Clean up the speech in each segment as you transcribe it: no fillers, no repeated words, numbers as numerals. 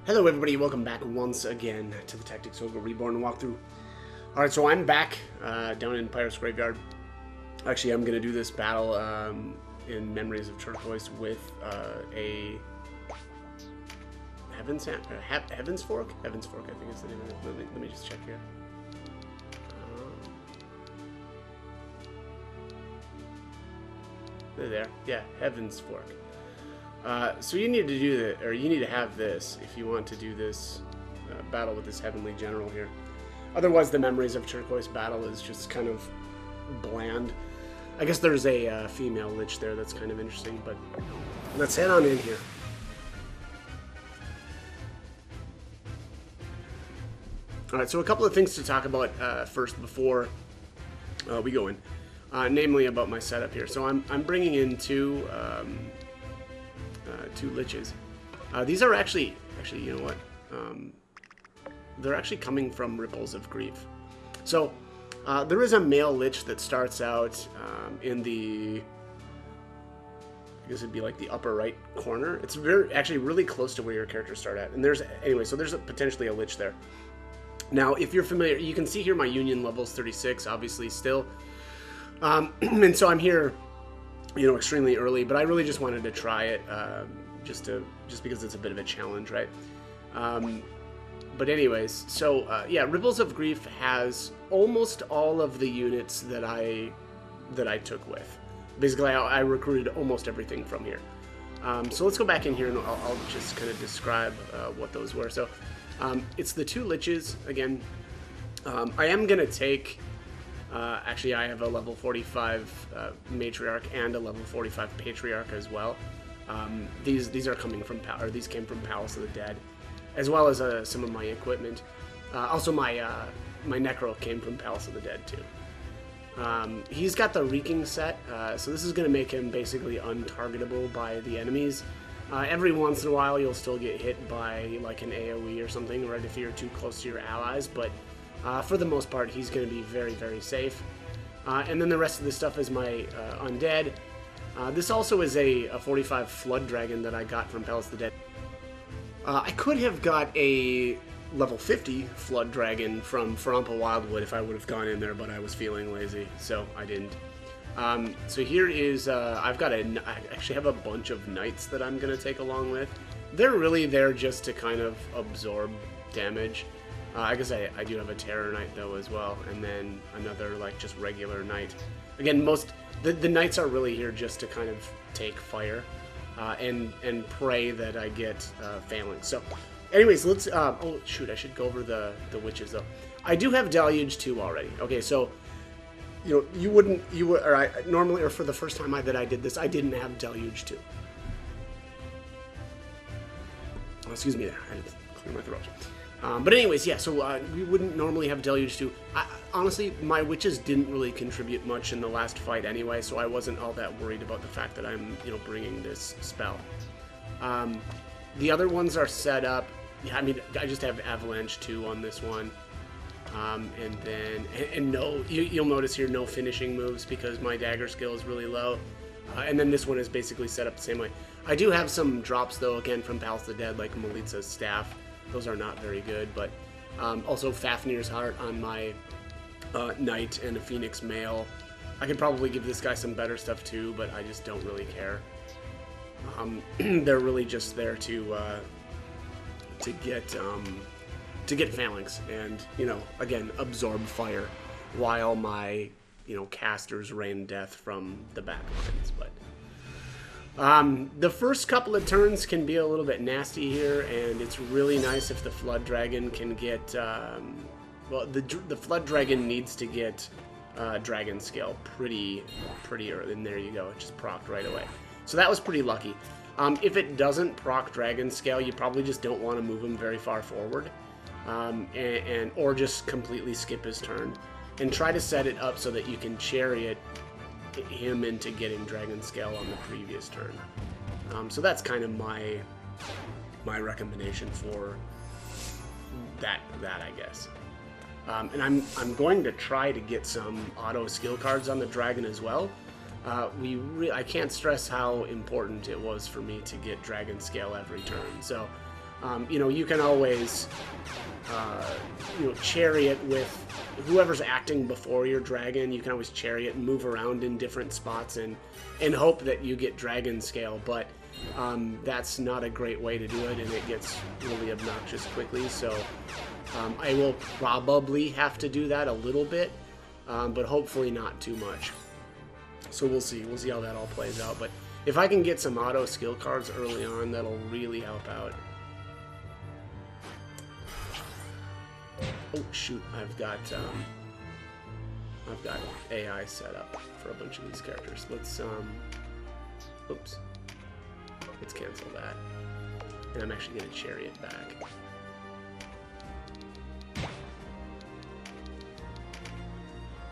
Hello everybody, welcome back once again to the Tactics Ogre Reborn walkthrough. Alright, so I'm back down in Pirate's Graveyard. Actually, I'm going to do this battle in Memories of Turquoise with a Heaven's Fork? Heaven's Fork, I think is the name of it. Let me just check here. There, yeah, Heaven's Fork. So you need to do that, or you need to have this if you want to do this battle with this Heavenly General here. Otherwise, the Memories of Turquoise battle is just kind of bland. I guess there's a female lich there that's kind of interesting, but let's head on in here. Alright, so a couple of things to talk about first before we go in. Namely about my setup here. So I'm bringing in two liches. These are actually, you know what? They're actually coming from Ripples of Grief. So there is a male lich that starts out in the, I guess it'd be like the upper right corner. It's actually really close to where your characters start at. And there's potentially a lich there. Now, if you're familiar, you can see here my union level's 36, obviously still. And so I'm here, you know, extremely early, but I really just wanted to try it, just because it's a bit of a challenge, right? But anyways, so yeah, Ripples of Grief has almost all of the units that I took with. Basically, I recruited almost everything from here. So let's go back in here and I'll just kind of describe what those were. So it's the two liches again. I am gonna take. Actually, I have a level 45 Matriarch and a level 45 Patriarch as well. These are coming from these came from Palace of the Dead, as well as some of my equipment. Also, my Necro came from Palace of the Dead too. He's got the Reeking set, so this is going to make him basically untargetable by the enemies. Every once in a while, you'll still get hit by like an AoE or something, right, if you're too close to your allies, but for the most part, he's going to be very, very safe. And then the rest of the stuff is my undead. This also is a 45 Flood Dragon that I got from Palace of the Dead. I could have got a level 50 Flood Dragon from Farampa Wildwood if I would have gone in there, but I was feeling lazy, so I didn't. So here is, I actually have a bunch of Knights that I'm going to take along with. They're really there just to kind of absorb damage. I guess I do have a Terror Knight though as well, and then another like just regular Knight. Again, the Knights are really here just to kind of take fire and pray that I get Phalanx. So anyways, let's, oh shoot, I should go over the witches though. I do have Deluge 2 already. Okay, so, you know, normally, or for the first time that I did this, I didn't have Deluge 2. Oh, excuse me there, I had to clear my throat. But anyways, yeah, so we wouldn't normally have Deluge 2. Honestly, my witches didn't really contribute much in the last fight anyway, so I wasn't all that worried about the fact that I'm, you know, bringing this spell. The other ones are set up. Yeah, I mean, I just have Avalanche 2 on this one. And then, no, you'll notice here no finishing moves because my dagger skill is really low. And then this one is basically set up the same way. I do have some drops, though, again, from Palace of the Dead, like Melitza's Staff. Those are not very good, but also Fafnir's Heart on my Knight and a Phoenix Male. I could probably give this guy some better stuff too, but I just don't really care. They're really just there to get Phalanx and, you know, again, absorb fire while my, you know, casters rain death from the back lines, but the first couple of turns can be a little bit nasty here, and it's really nice if the Flood Dragon can get, well, the Flood Dragon needs to get Dragon Scale pretty early, and there you go, it just procced right away. So that was pretty lucky. If it doesn't proc Dragon Scale, you probably just don't want to move him very far forward, or just completely skip his turn, and try to set it up so that you can chariot him into getting Dragon Scale on the previous turn. So that's kind of my recommendation for that I guess. And I'm going to try to get some auto skill cards on the dragon as well. I can't stress how important it was for me to get Dragon Scale every turn. So You know, you can always, you know, chariot with whoever's acting before your dragon. You can always chariot and move around in different spots and hope that you get dragon scale, but that's not a great way to do it, and it gets really obnoxious quickly, so I will probably have to do that a little bit, but hopefully not too much. So we'll see how that all plays out, but if I can get some auto skill cards early on, that'll really help out. Oh shoot, I've got AI set up for a bunch of these characters. Let's oops. Let's cancel that. And I'm actually gonna chariot back.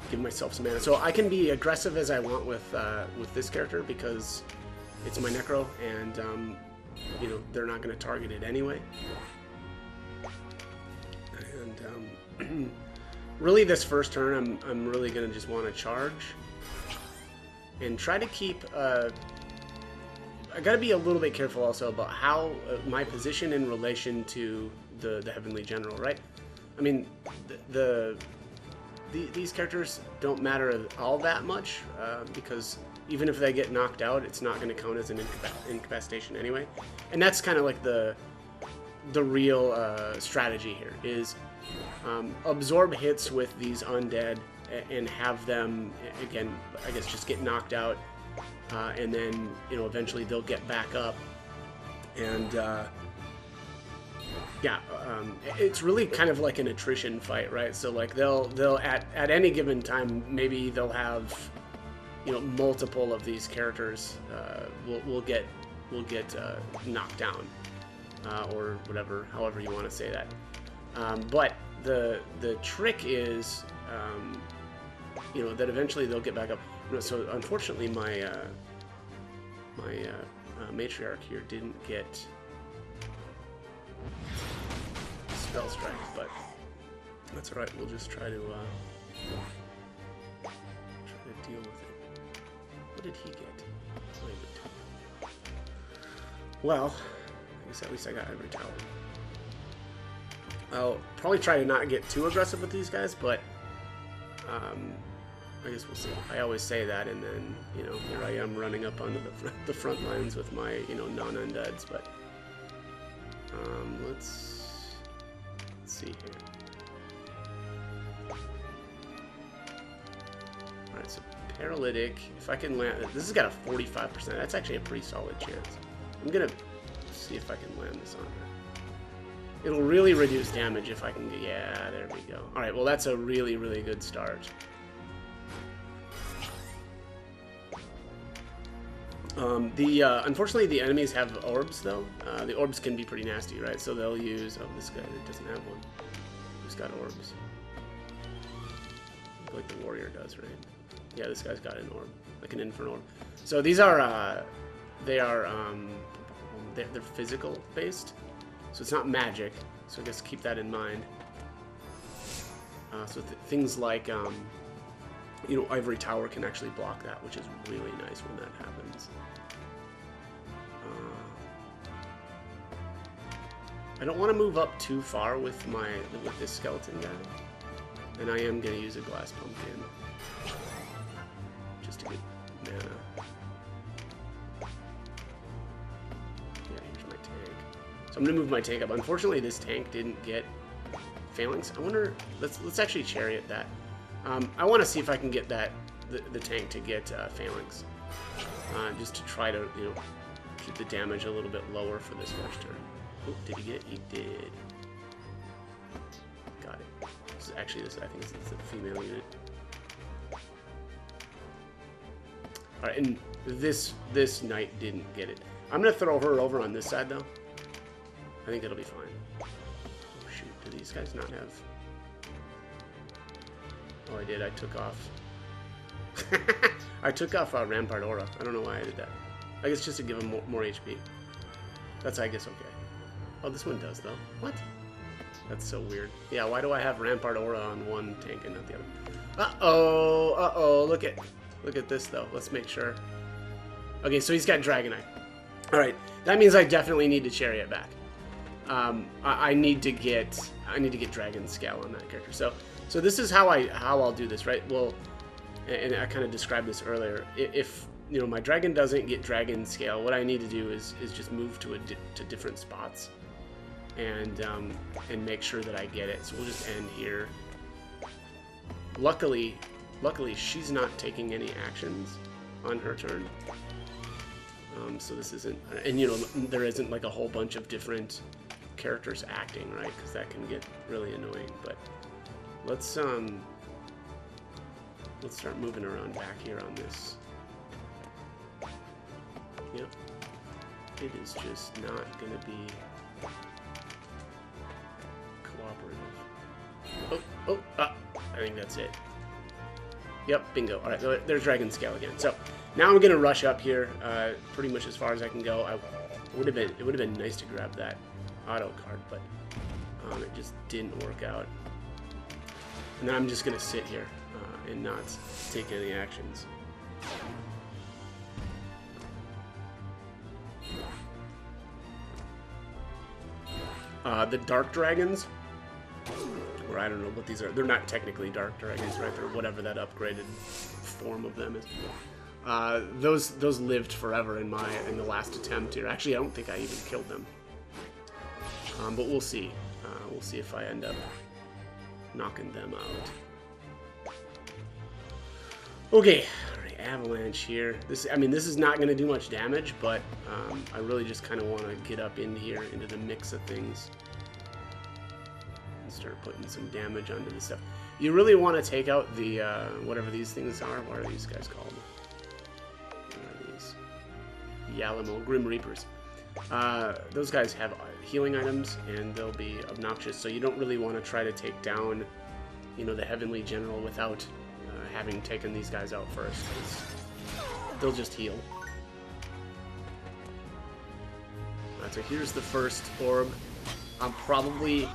Give myself some mana. So I can be aggressive as I want with this character because it's my Necro, and you know, they're not gonna target it anyway. And really, this first turn, I'm really gonna just want to charge and try to keep. I gotta be a little bit careful also about how my position in relation to the Heavenly General, right? I mean, these characters don't matter all that much because even if they get knocked out, it's not going to count as an incapacitation anyway. And that's kind of like the real strategy here is absorb hits with these undead and have them, again, I guess, just get knocked out, and then, you know, eventually they'll get back up, and yeah, it's really kind of like an attrition fight, right? So like they'll at any given time, maybe they'll have, you know, multiple of these characters will get knocked down, or whatever, however you want to say that. But the trick is, you know, that eventually they'll get back up. So unfortunately, my matriarch here didn't get spell strike, but that's all right. We'll just try to deal with it. What did he get? Well, I guess at least I got every tower. I'll probably try to not get too aggressive with these guys, but I guess we'll see. I always say that, and then, you know, here I am running up onto the front lines with my, you know, non-undeads, but let's see here. Alright, so paralytic, if I can land, this has got a 45%, that's actually a pretty solid chance. I'm gonna see if I can land this on her. It'll really reduce damage if I can get, yeah, there we go. Alright, well that's a really, really good start. Unfortunately, the enemies have orbs, though. The orbs can be pretty nasty, right? So they'll use... Oh, this guy doesn't have one. Who's got orbs? Like the warrior does, right? Yeah, this guy's got an orb. Like an infernal orb. So these are... they're physical based. So it's not magic. So I guess keep that in mind. So things like... you know, Ivory Tower can actually block that, which is really nice when that happens. I don't want to move up too far with this skeleton guy, and I am going to use a glass pumpkin just to get mana. Yeah, here's my tank. So I'm going to move my tank up. Unfortunately, this tank didn't get phalanx. I wonder. Let's actually chariot that. I want to see if I can get the tank to get phalanx, just to try to, you know, keep the damage a little bit lower for this first turn. Oh, did he get it? He did. Got it. This is actually I think it's a female unit. All right, and this knight didn't get it. I'm gonna throw her over on this side though. I think it'll be fine. Oh shoot! Do these guys not have? Oh, I did. I took off. I took off Rampart Aura. I don't know why I did that. I guess just to give him more HP. That's, I guess, okay. Oh, this one does, though. What? That's so weird. Yeah, why do I have Rampart Aura on one tank and not the other? Uh-oh. Uh-oh. Look at this, though. Let's make sure. Okay, so he's got Dragonite. All right. That means I definitely need to chariot back. I need to get dragon scale on that character. So this is how I'll do this, right? Well, and I kind of described this earlier. If you know my dragon doesn't get dragon scale, what I need to do is just move to different spots and make sure that I get it. So we'll just end here. Luckily she's not taking any actions on her turn. So this isn't, and you know, there isn't like a whole bunch of different characters acting, right? Because that can get really annoying. But let's start moving around back here on this. Yep, it is just not gonna be cooperative. I think that's it. Yep, bingo. All right, there's dragon scale again. So now I'm gonna rush up here, pretty much as far as I can go. It would have been nice to grab that auto card, but it just didn't work out. And then I'm just gonna sit here and not take any actions. The dark dragons, or I don't know what these are. They're not technically dark dragons, right? They're whatever that upgraded form of them is. Those lived forever in the last attempt here. Actually, I don't think I even killed them. But we'll see. We'll see if I end up knocking them out. Okay, all right, avalanche here. This is not going to do much damage, but I really just kind of want to get up in here into the mix of things and start putting some damage onto this stuff. You really want to take out the whatever these things are. What are these guys called? What are these? Yalamo Grim Reapers. Those guys have healing items, and they'll be obnoxious. So you don't really want to try to take down, you know, the Heavenly General without having taken these guys out first, 'cause they'll just heal. Alright, so here's the first orb. I'm probably...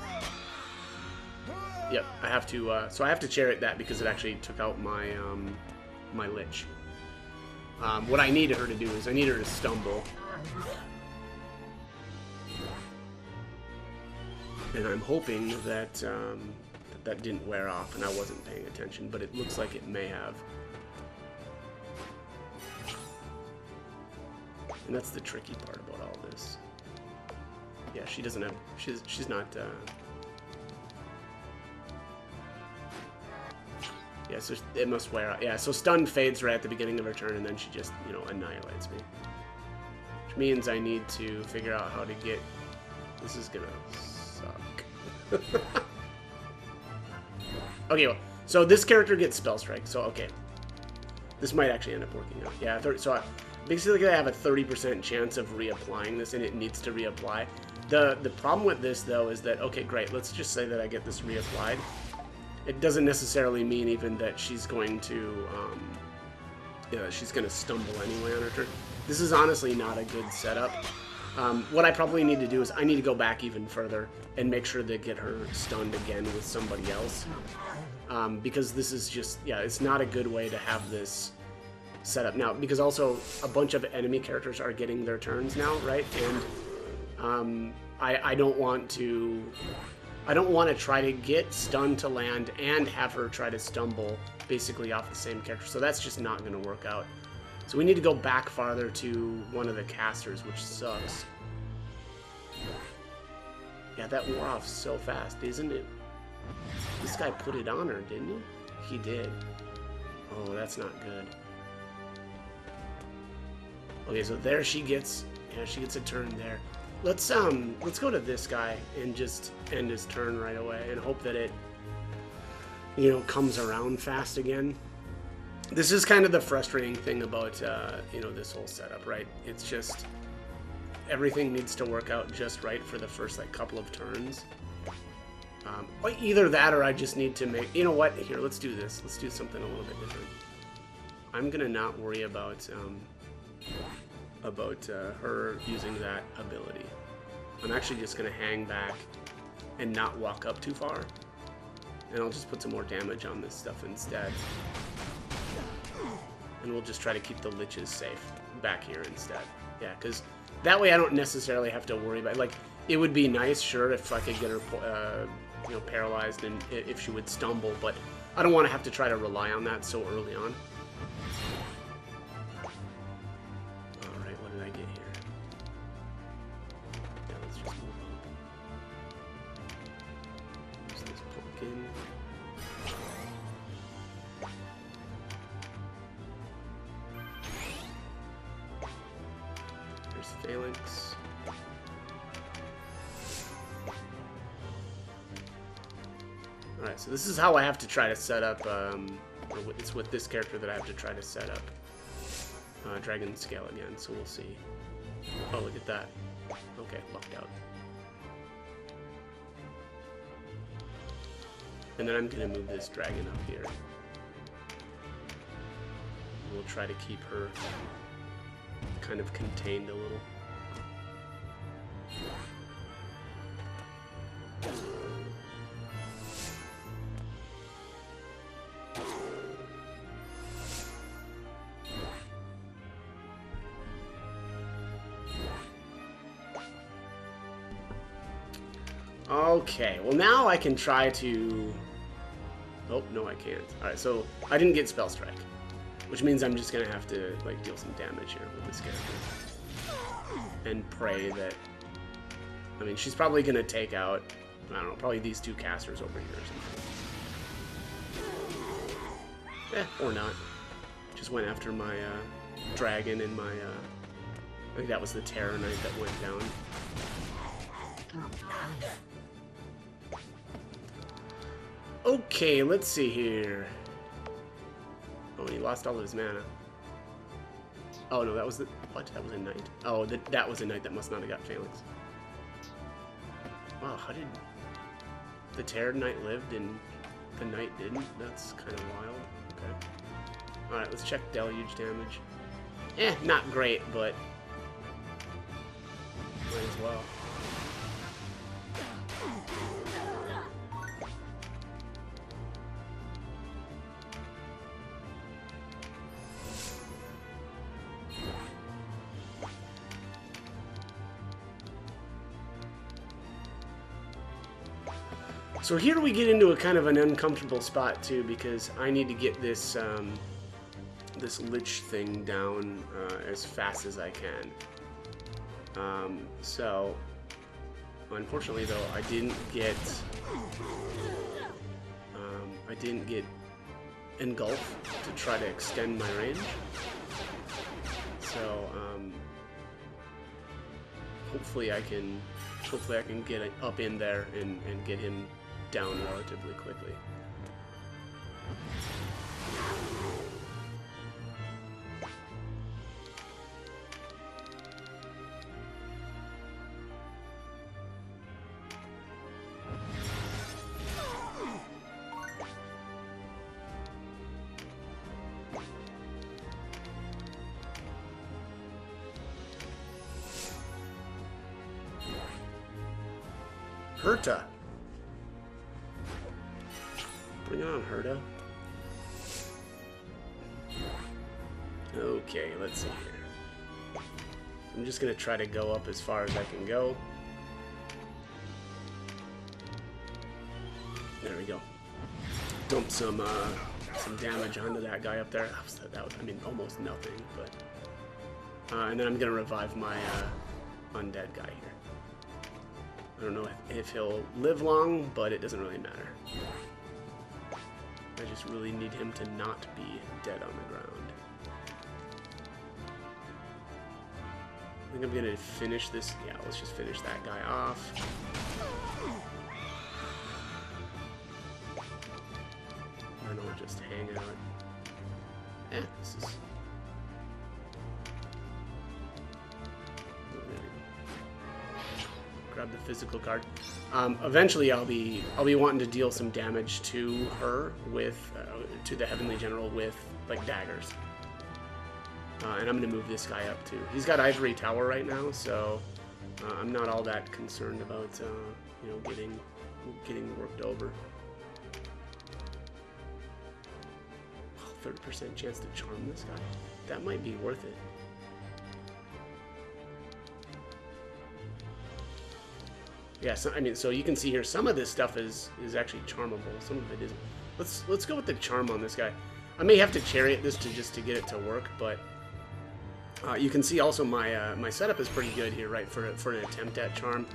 Yep, I have to, so I have to chariot that because it actually took out my, my Lich. What I need her to do is I need her to stumble. And I'm hoping that, that didn't wear off and I wasn't paying attention, but it looks like it may have. And that's the tricky part about all this. Yeah, she doesn't have, she's not, yeah, so it must wear out. Yeah, so stun fades right at the beginning of her turn and then she just, you know, annihilates me. Which means I need to figure out how to get, this is gonna suck. Okay, well, so this character gets Spell Strike, so okay. This might actually end up working out. Yeah, so basically I have a 30% chance of reapplying this, and it needs to reapply. The problem with this, though, is that, okay, great, let's just say that I get this reapplied. It doesn't necessarily mean even that she's going to, she's going to stumble anyway on her turn. This is honestly not a good setup. What I probably need to do is I need to go back even further and make sure they get her stunned again with somebody else. Because this is just, yeah, it's not a good way to have this set up now. Because also a bunch of enemy characters are getting their turns now, right? And I don't want to try to get stunned to land and have her try to stumble basically off the same character. So that's just not going to work out. So we need to go back farther to one of the casters, which sucks. Yeah, that wore off so fast, isn't it? This guy put it on her, didn't he? He did. Oh, that's not good. Okay, so there she gets, yeah, she gets a turn there. Let's go to this guy and just end his turn right away and hope that it, you know, comes around fast again. This is kind of the frustrating thing about, you know, this whole setup, right? It's just everything needs to work out just right for the first, like, couple of turns. Either that or I just need to make... You know what? Here, let's do this. Let's do something a little bit different. I'm going to not worry about her using that ability. I'm actually just going to hang back and not walk up too far. And I'll just put some more damage on this stuff instead. And we'll just try to keep the liches safe back here instead. Yeah, because that way I don't necessarily have to worry about, like, It would be nice, sure, if I could get her, you know, paralyzed and if she would stumble, but I don't want to have to try to rely on that so early on. Alright, what did I get here? Yeah, let's just move up. Use this pumpkin. There's Phalanx. Alright, so this is how I have to try to set up, it's with this character that I have to try to set up Dragon Scale again, so we'll see. Oh, look at that. Okay, lucked out. And then I'm going to move this dragon up here. We'll try to keep her kind of contained a little. Okay, well now I can try to... Oh, no I can't. Alright, so I didn't get Spell Strike, which means I'm just gonna have to like deal some damage here with this character. And pray that... I mean, she's probably gonna take out, I don't know, probably these two casters over here or something. Or not. Just went after my dragon and my... I think that was the Terror Knight that went down. Okay, let's see here. Oh, and he lost all of his mana. Oh, no, that was the... What? That was a knight? Oh, that was a knight that must not have got Phalanx. Wow, how did... The Terror Knight lived and the knight didn't? That's kind of wild. Okay. Alright, let's check Deluge damage. Not great, but... Might as well. So here we get into a kind of an uncomfortable spot too, because I need to get this this Lich thing down as fast as I can. So unfortunately though, I didn't get Engulf to try to extend my range. So hopefully I can get it up in there and get him down relatively quickly. Herta. Bring it on, Herta. Okay, let's see here. I'm just gonna try to go up as far as I can go. There we go. Dump some damage onto that guy up there. That was, I mean, almost nothing, but... and then I'm gonna revive my undead guy here. I don't know if he'll live long, but it doesn't really matter. I just really need him to not be dead on the ground. I think I'm gonna finish this. Yeah, let's just finish that guy off. I don't just hang out. This is... Grab the physical card. Eventually, I'll be wanting to deal some damage to her with to the Heavenly General with like daggers, and I'm gonna move this guy up too. He's got Ivory Tower right now, so I'm not all that concerned about you know, getting worked over. 30% chance to charm this guy. That might be worth it. Yeah, so, I mean, so you can see here some of this stuff is actually charmable. Some of it isn't. Let's go with the charm on this guy. I may have to chariot this just to get it to work, but you can see also my my setup is pretty good here, right, for an attempt at charm,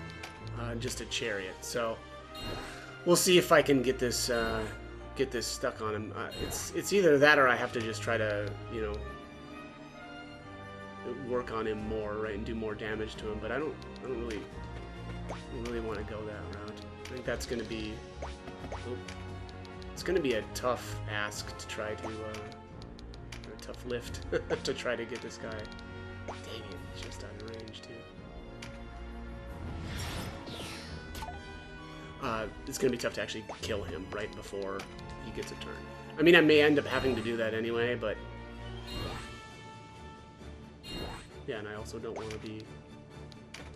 just a chariot. So we'll see if I can get this stuck on him. It's either that or I have to just try to, you know, work on him more, right, and do more damage to him. But I don't really want to go that route. I think that's going to be, it's going to be a tough ask to try to, or a tough lift to try to get this guy. Dang it, he's just out of range too. It's going to be tough to actually kill him right before he gets a turn. I mean, I may end up having to do that anyway, but yeah, and I also don't want to be,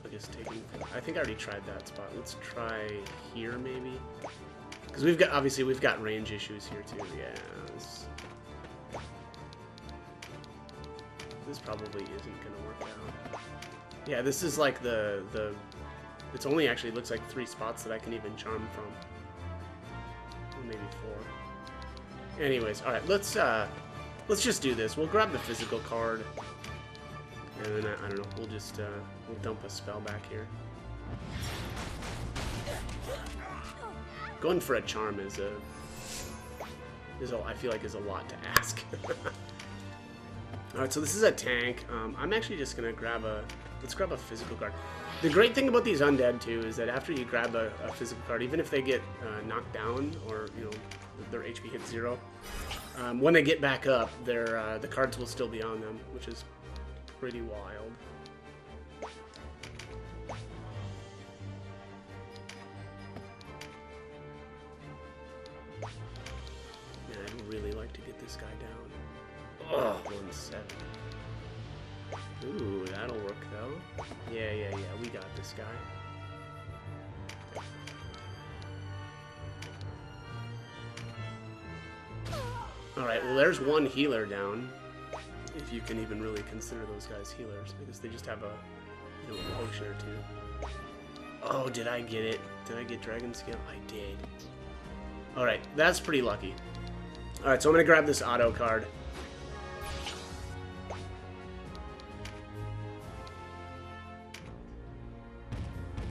I guess, taking... I think I already tried that spot. Let's try here, maybe? Because we've got, obviously, we've got range issues here, too. Yeah, this probably isn't going to work out. Yeah, this is like the... It's only actually looks like 3 spots that I can even charm from. Or maybe 4. Anyways, alright, let's just do this. We'll grab the physical card. And then, I don't know, we'll just, we'll dump a spell back here. Going for a charm is I feel like is a lot to ask. Alright, so this is a tank. I'm actually just gonna grab let's grab a physical card. The great thing about these undead, too, is that after you grab a physical card, even if they get knocked down, or, you know, their HP hits 0, when they get back up, the cards will still be on them, which is pretty wild. Man, I'd really like to get this guy down. Oh, 1-7. Ooh, that'll work though. Yeah, we got this guy. Alright, well there's one healer down. If you can even really consider those guys healers. I guess they just have a, you know, a potion or 2. Oh, did I get it? Did I get Dragon Scale? I did. Alright, that's pretty lucky. Alright, so I'm going to grab this auto card.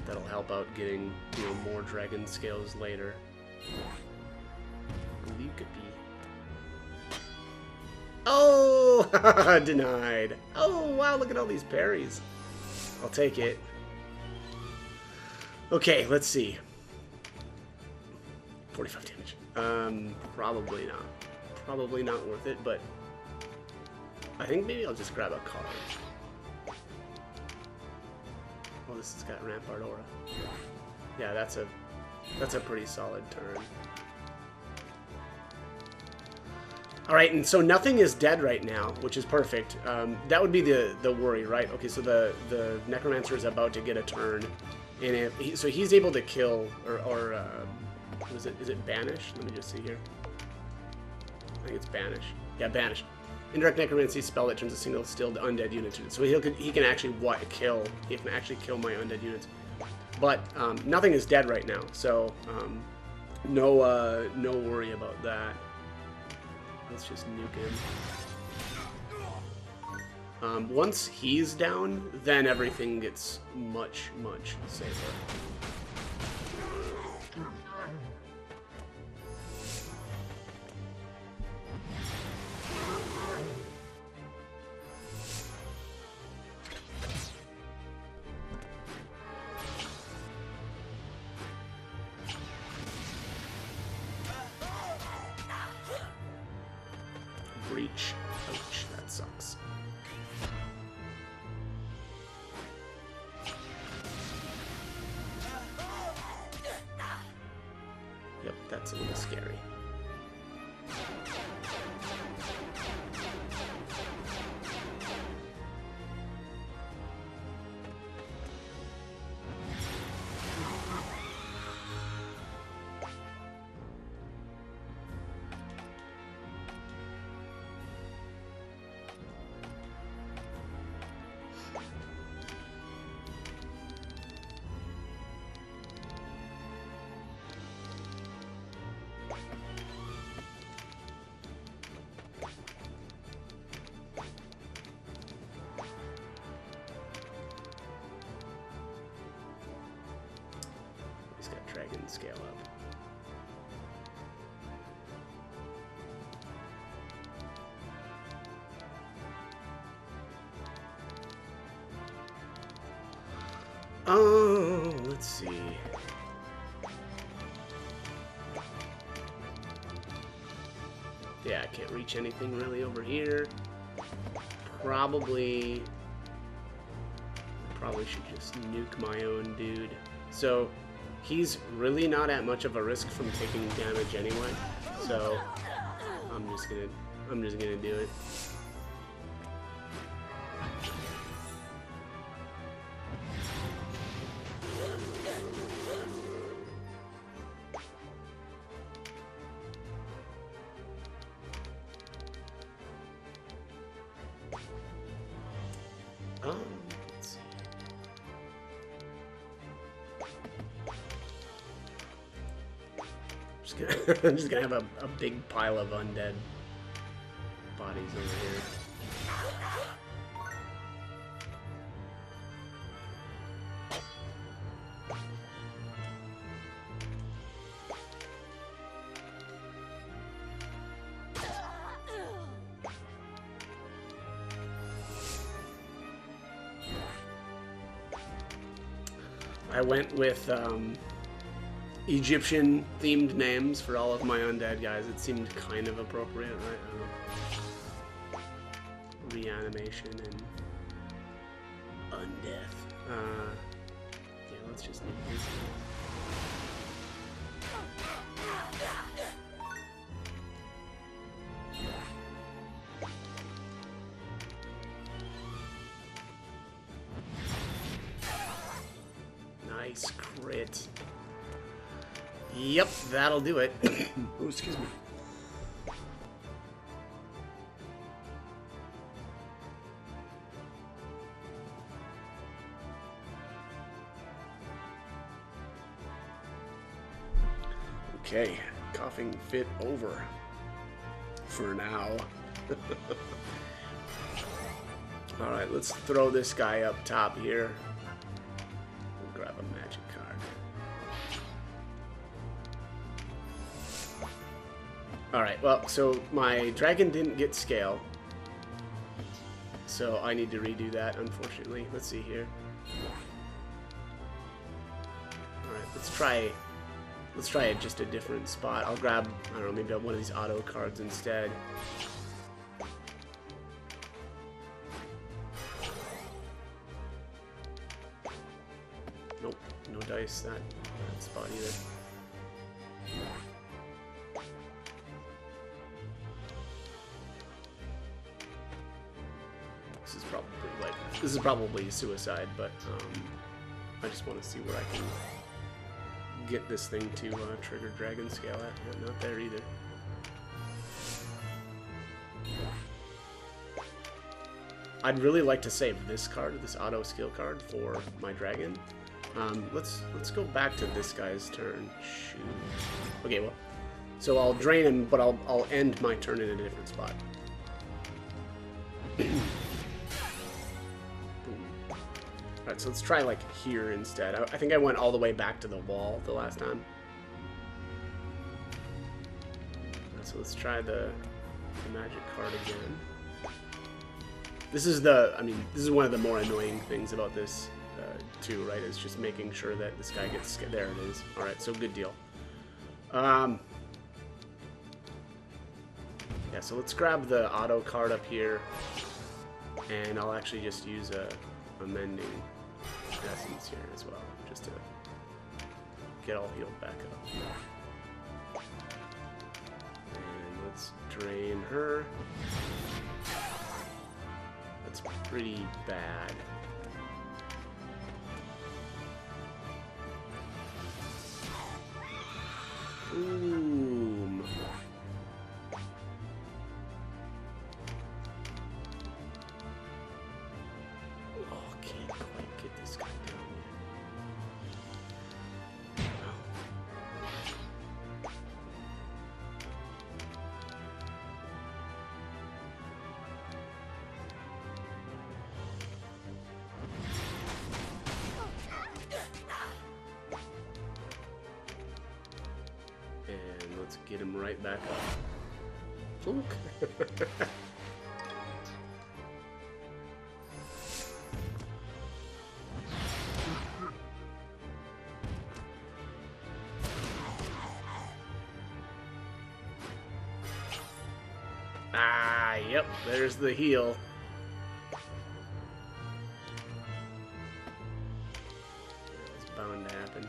That'll help out getting, you know, more Dragon Scales later. You could be... Oh! Denied. Oh, wow, look at all these parries. I'll take it. Okay, let's see. 45 damage. Probably not. Probably not worth it, but I think maybe I'll just grab a card. Oh, this has got Rampart Aura. Yeah, that's a pretty solid turn. Alright, and so nothing is dead right now, which is perfect. That would be the worry, right? Okay, so the Necromancer is about to get a turn, and so he's able to kill, or is it Banish? Let me just see here. I think it's Banish. Yeah, Banish. Indirect Necromancy spell that turns a single stilled undead unit. So he can actually kill. He can actually kill my undead units. But nothing is dead right now, so no worry about that. Let's just nuke him. Once he's down, then everything gets much safer. Breach. Ouch, that sucks. Yep, that's a little scary. can scale up. Oh, let's see. Yeah, I can't reach anything really over here. Probably should just nuke my own dude. So he's really not at much of a risk from taking damage anyway. So I'm just gonna do it. Let's see. I'm just gonna have a big pile of undead bodies over here. I went with Egyptian-themed names for all of my undead guys. It seemed kind of appropriate, right? I don't know. Reanimation and undeath. Yeah, let's just need this. Nice crit. Yep, that'll do it. Oh, excuse me. Okay, coughing fit over. For now. Alright, let's throw this guy up top here. Grab a magic card. Alright, well, so my dragon didn't get scale. So I need to redo that, unfortunately. Let's see here. Alright, let's try just a different spot. I'll grab, I don't know, maybe one of these auto cards instead. Nope, no dice that spot either. This is probably suicide, but I just want to see where I can get this thing to trigger dragon scale at. Yeah, not there either. I'd really like to save this card, this auto skill card, for my dragon. Let's go back to this guy's turn. Shoot. Okay, well, so I'll drain him, but I'll end my turn in a different spot. Alright, so let's try like here instead. I think I went all the way back to the wall the last time. So let's try the magic card again. This is this is one of the more annoying things about this too, right? Is just making sure that this guy gets, there it is. Alright, so good deal. Yeah, so let's grab the auto card up here, and I'll actually just use a mending essence here as well, just to get all healed back up. And let's drain her. That's pretty bad. Boom. Oh, can't quite get this guy down here. let's get him right back up. Look. Ah, yep, there's the heal. It's bound to happen.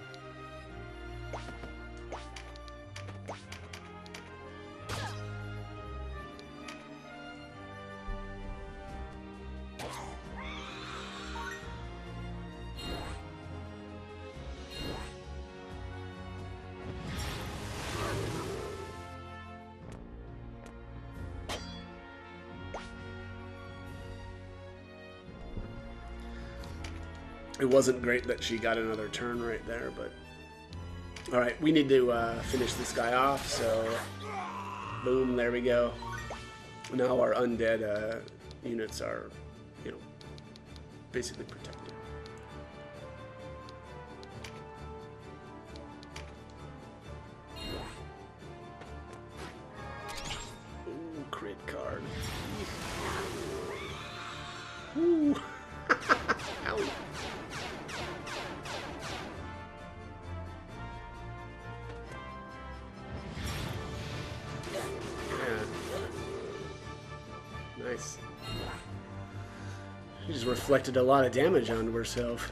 It wasn't great that she got another turn right there, but... Alright, we need to finish this guy off, so... Boom, there we go. Now our undead units are, you know, basically protected. Ooh, crit card. Ooh. Ow. Nice. She just reflected a lot of damage onto herself.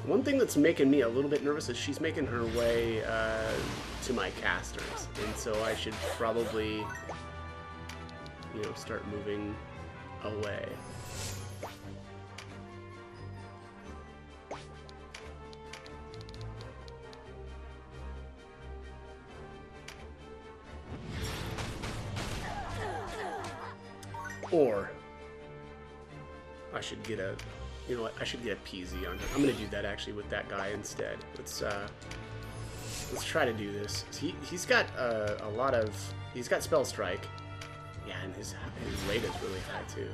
One thing that's making me a little bit nervous is she's making her way to my casters, and so I should probably, you know, start moving away. Or I should get a, you know what? I should get a PZ on her. I'm gonna do that actually with that guy instead. Let's try to do this. He's got a lot of. He's got spell strike. Yeah, and his rate is really high too.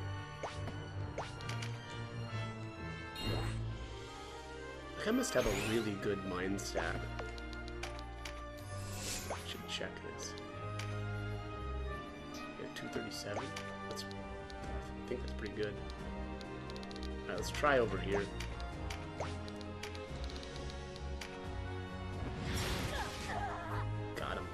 Like I must have a really good mind stab. I should check this. Yeah, 237. I think that's pretty good. Alright, let's try over here. Got him.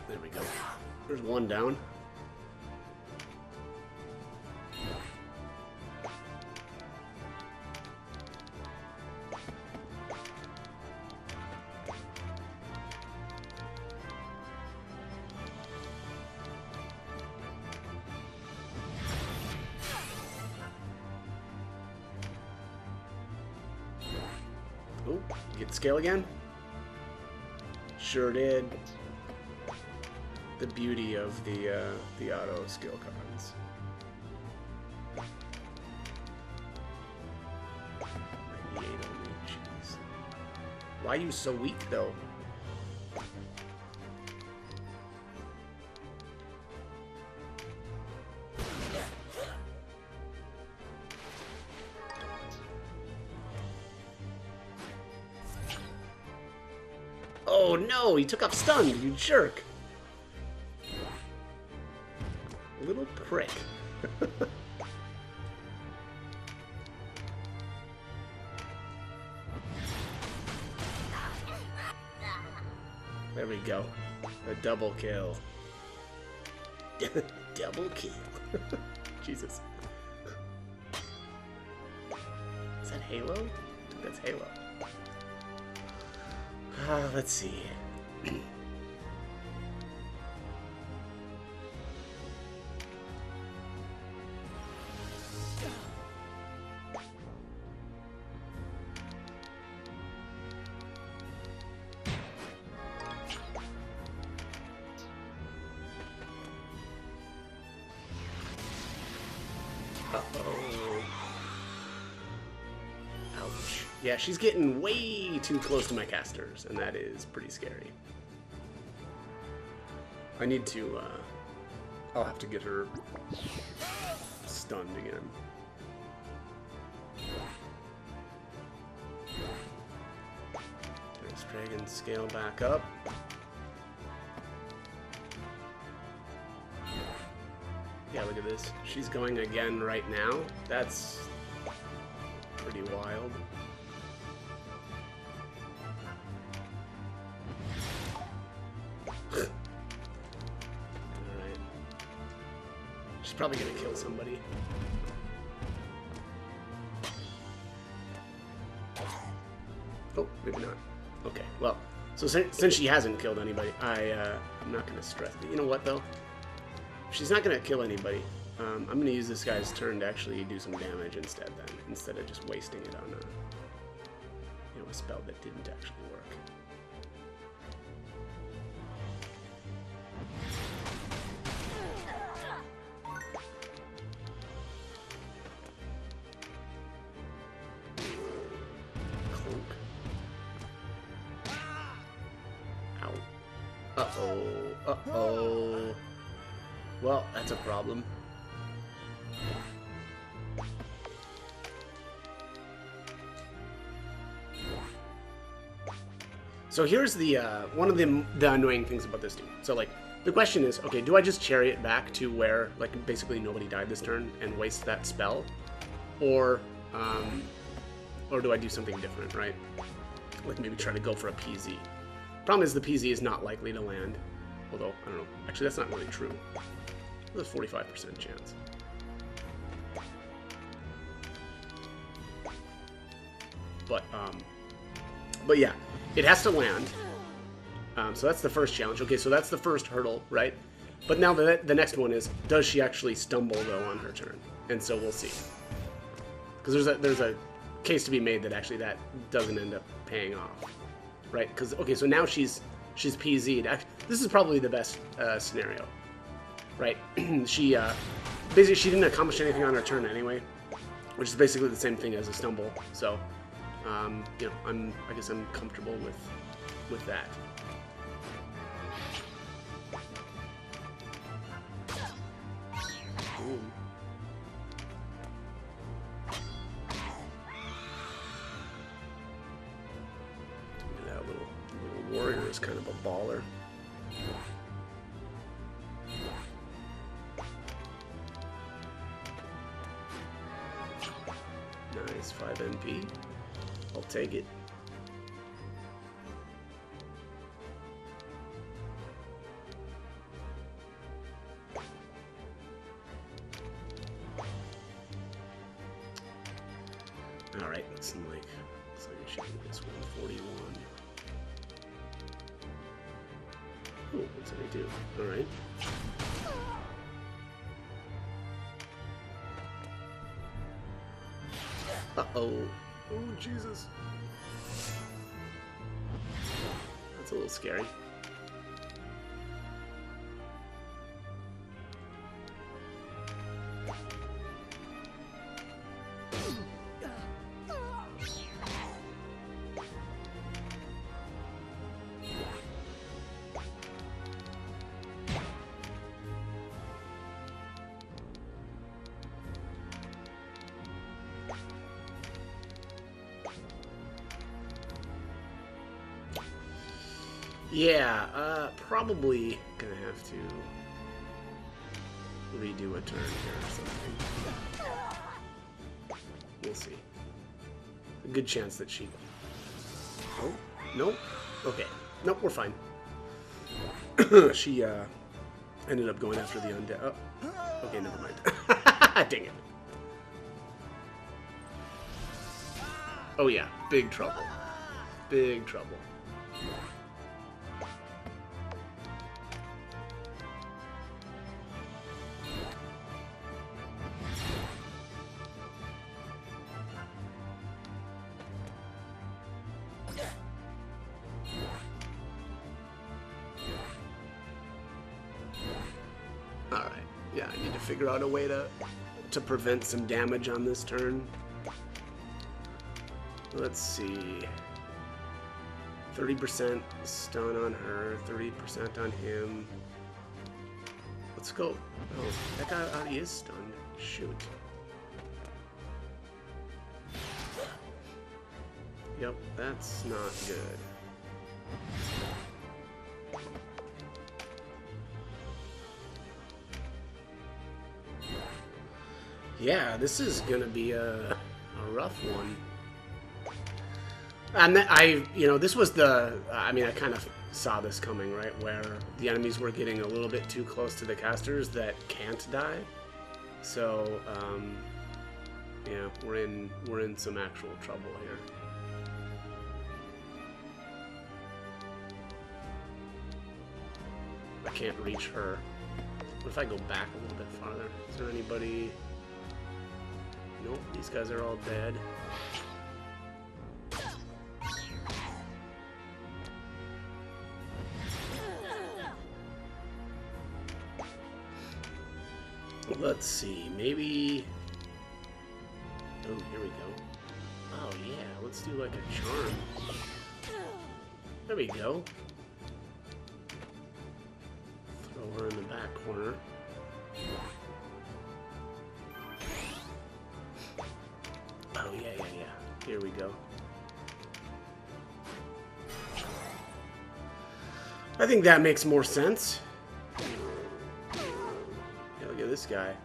There we go. There's one down. Oh, get scale again? Sure did. The beauty of the auto skill cards. 98 only, jeez. Why are you so weak though? Oh no, he took off stun, you jerk. Little prick. There we go. A double kill. Double kill. Jesus. Is that Halo? I think that's Halo. Let's see. Yeah, she's getting way too close to my casters, and that is pretty scary. I need to, I'll have to get her stunned again. There's Dragon Scale back up. Yeah, look at this. She's going again right now. That's pretty wild. Alright. She's probably gonna kill somebody. Oh, maybe not. Okay, well, so since she hasn't killed anybody, I'm not gonna stress. But you know what, though? She's not gonna kill anybody. I'm gonna use this guy's turn to actually do some damage instead, then, instead of just wasting it on a spell that didn't actually work. Uh-oh. Uh-oh. Well, that's a problem. So here's the one of the annoying things about this dude. So like the question is, okay, do I just chariot back to where like basically nobody died this turn and waste that spell, or do I do something different, right? Like maybe try to go for a PZ. Problem is the PZ is not likely to land. Although, I don't know. Actually, that's not really true. There's a 45% chance. But yeah, it has to land. So that's the first challenge. Okay, so that's the first hurdle, right? But now the next one is, does she actually stumble, though, on her turn? And so we'll see. Because there's a case to be made that actually that doesn't end up paying off. Right? Because, okay, so now she's PZ'd. This is probably the best scenario, right? She basically she didn't accomplish anything on her turn anyway, which is basically the same thing as a stumble. So, you know, I guess I'm comfortable with that. Ooh. Warrior is kind of a baller. Nice, 5 MP. I'll take it. All right, looks like she gets 141. Oh, 172. All right. Uh-oh. Oh, Jesus. That's a little scary. Yeah, probably gonna have to redo a turn here or something. We'll see. A good chance that she... Oh, nope. Okay. Nope, we're fine. She ended up going after the undead. Oh, okay, never mind. Dang it. Oh yeah, big trouble. Big trouble. Alright, yeah, I need to figure out a way to prevent some damage on this turn. Let's see. 30% stun on her, 30% on him. Let's go. Oh, that guy already is stunned. Shoot. Yep, that's not good. Yeah, this is gonna be a rough one. And this was I kind of saw this coming, right? Where the enemies were getting a little bit too close to the casters that can't die. So, yeah, we're in some actual trouble here. I can't reach her. What if I go back a little bit farther? Is there anybody? Nope, these guys are all dead. Let's see, maybe... Oh, here we go. Oh yeah, let's do like a charm. There we go. Throw her in the back corner. Oh yeah. Here we go. I think that makes more sense. Yeah, look at this guy.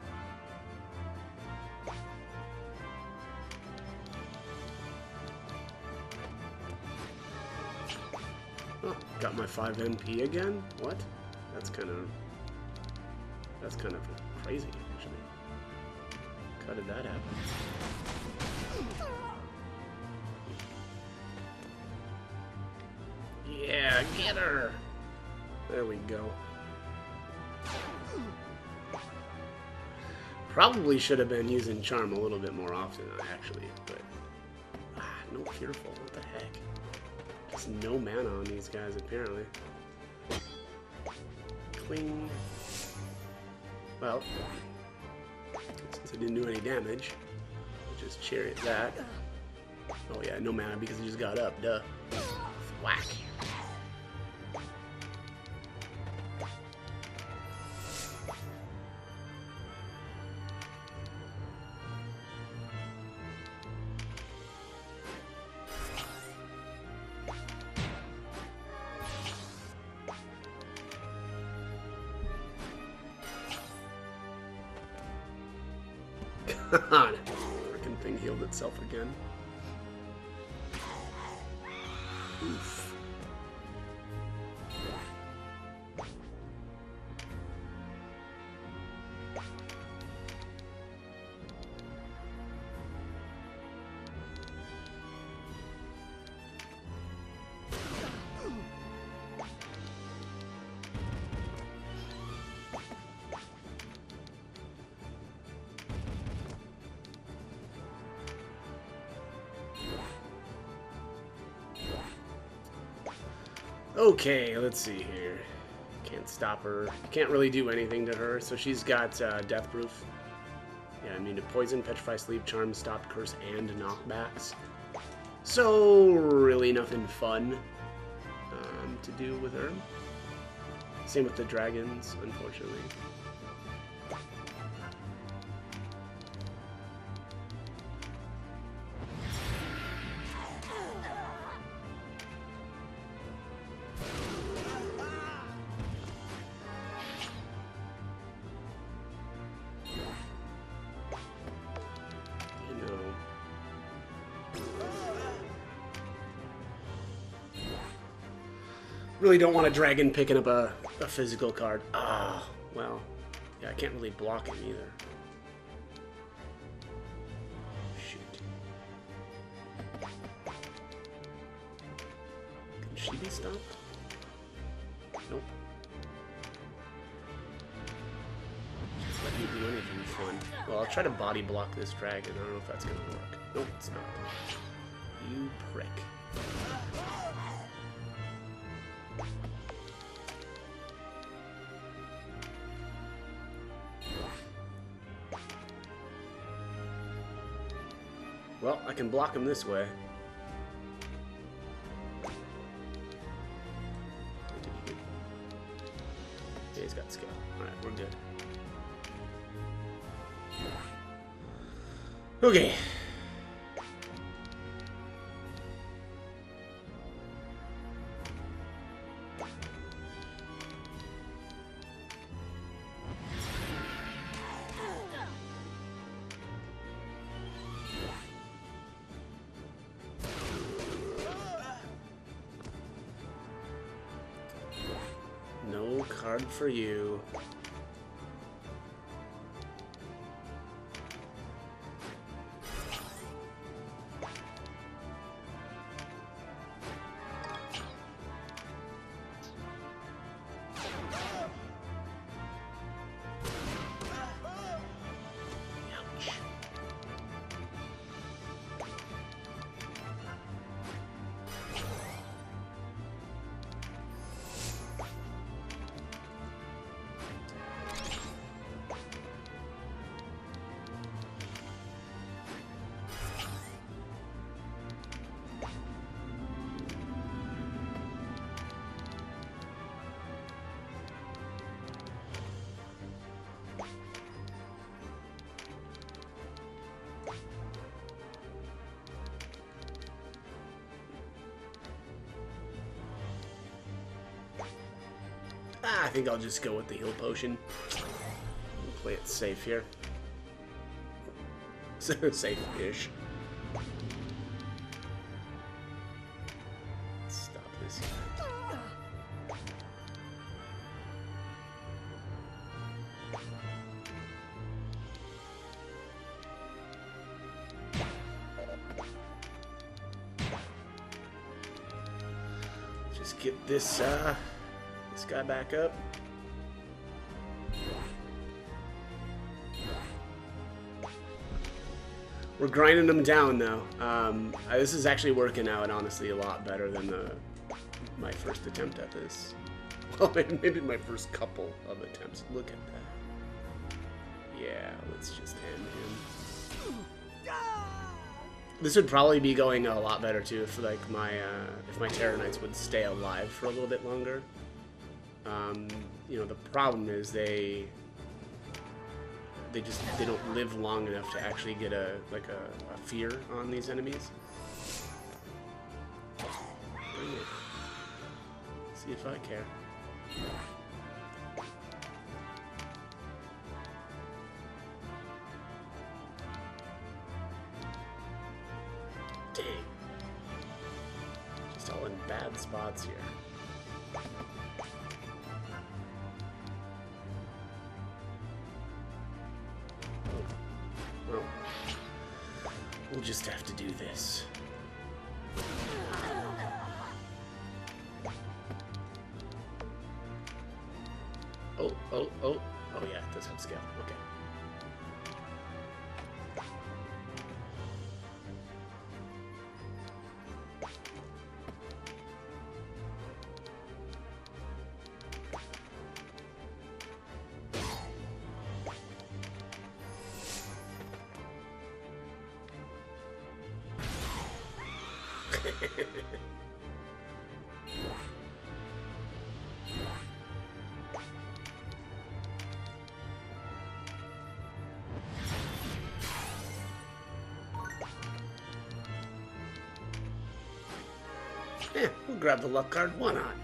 Oh, got my 5 MP again? What? That's kind of crazy, actually. How did that happen? Yeah, get her! There we go. Probably should have been using Charm a little bit more often, actually, but... no Fearful, what the heck? Just no mana on these guys, apparently. Cling. Well, since I didn't do any damage, I'll just chariot that. Oh yeah, no mana because he just got up, duh. Whack. God, freaking thing healed itself again. Oof. Okay, let's see here. Can't stop her. Can't really do anything to her, so she's got Death Proof. Yeah, immune to poison, petrify, sleep, charm, stop, curse, and knockbacks. So really nothing fun to do with her. Same with the dragons, unfortunately. Really don't want a dragon picking up a physical card. Ah, well, yeah, I can't really block him either. Shoot. Can she be stopped? Nope. Just let me do anything fun. Well, I'll try to body block this dragon. I don't know if that's gonna work. Nope, it's not. You prick. Well, I can block him this way. Alright, we're good. Okay. No card for you. I think I'll just go with the heal potion. Play it safe here. Safe-ish. Stop this guy. Just get this guy back up. We're grinding them down though. This is actually working out honestly a lot better than my first attempt at this. Well, maybe my first couple of attempts. Look at that. Yeah, let's just end him. This would probably be going a lot better too if like my Terror Knights would stay alive for a little bit longer. You know, the problem is they don't live long enough to actually get a fear on these enemies. Bring it. See if I care. Dang. Just all in bad spots here. Well, we'll just have to do this. Oh yeah, it does have scale. Okay. Yeah, we'll grab the luck card. Why not?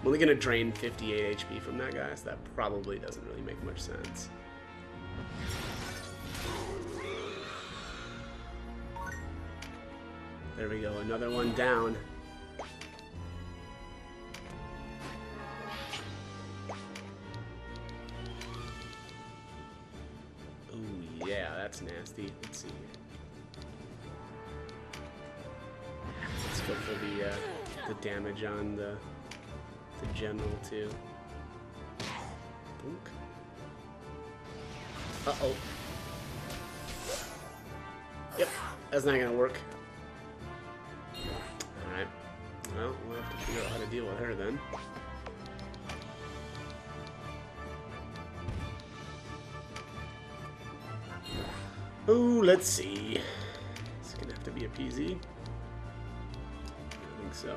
I'm only gonna drain 58 HP from that guy, so that probably doesn't really make much sense. There we go, another one down. Ooh, yeah, that's nasty. Let's see. Let's go for the damage on the general too. Boink. Uh-oh. Yep, that's not gonna work. Alright. Well, we'll have to figure out how to deal with her then. Oh, let's see. It's gonna have to be a PZ. I think so.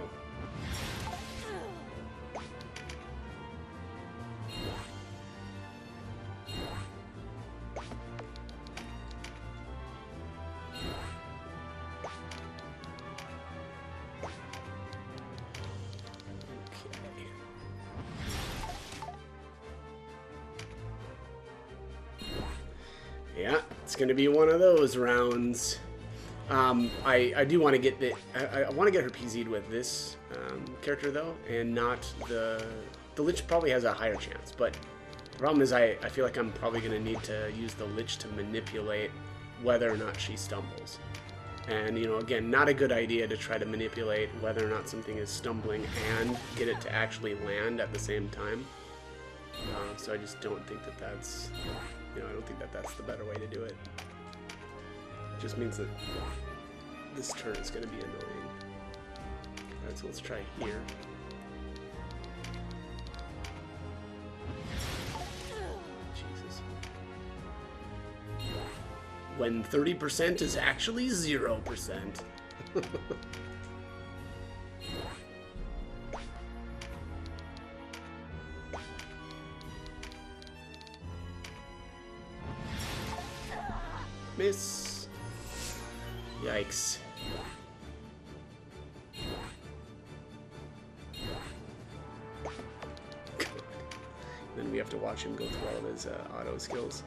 Yeah, it's gonna be one of those rounds. I do want to get the I want to get her PZ'd with this character though, and not the Lich probably has a higher chance. But the problem is I feel like I'm probably gonna need to use the Lich to manipulate whether or not she stumbles. And you know, again, not a good idea to try to manipulate whether or not something is stumbling and get it to actually land at the same time. So I just don't think that that's, you know, I don't think that that's the better way to do it. It just means that this turn is going to be annoying. Alright, so let's try here. Jesus. When 30% is actually 0%. Miss. Yikes. Then we have to watch him go through all of his auto skills.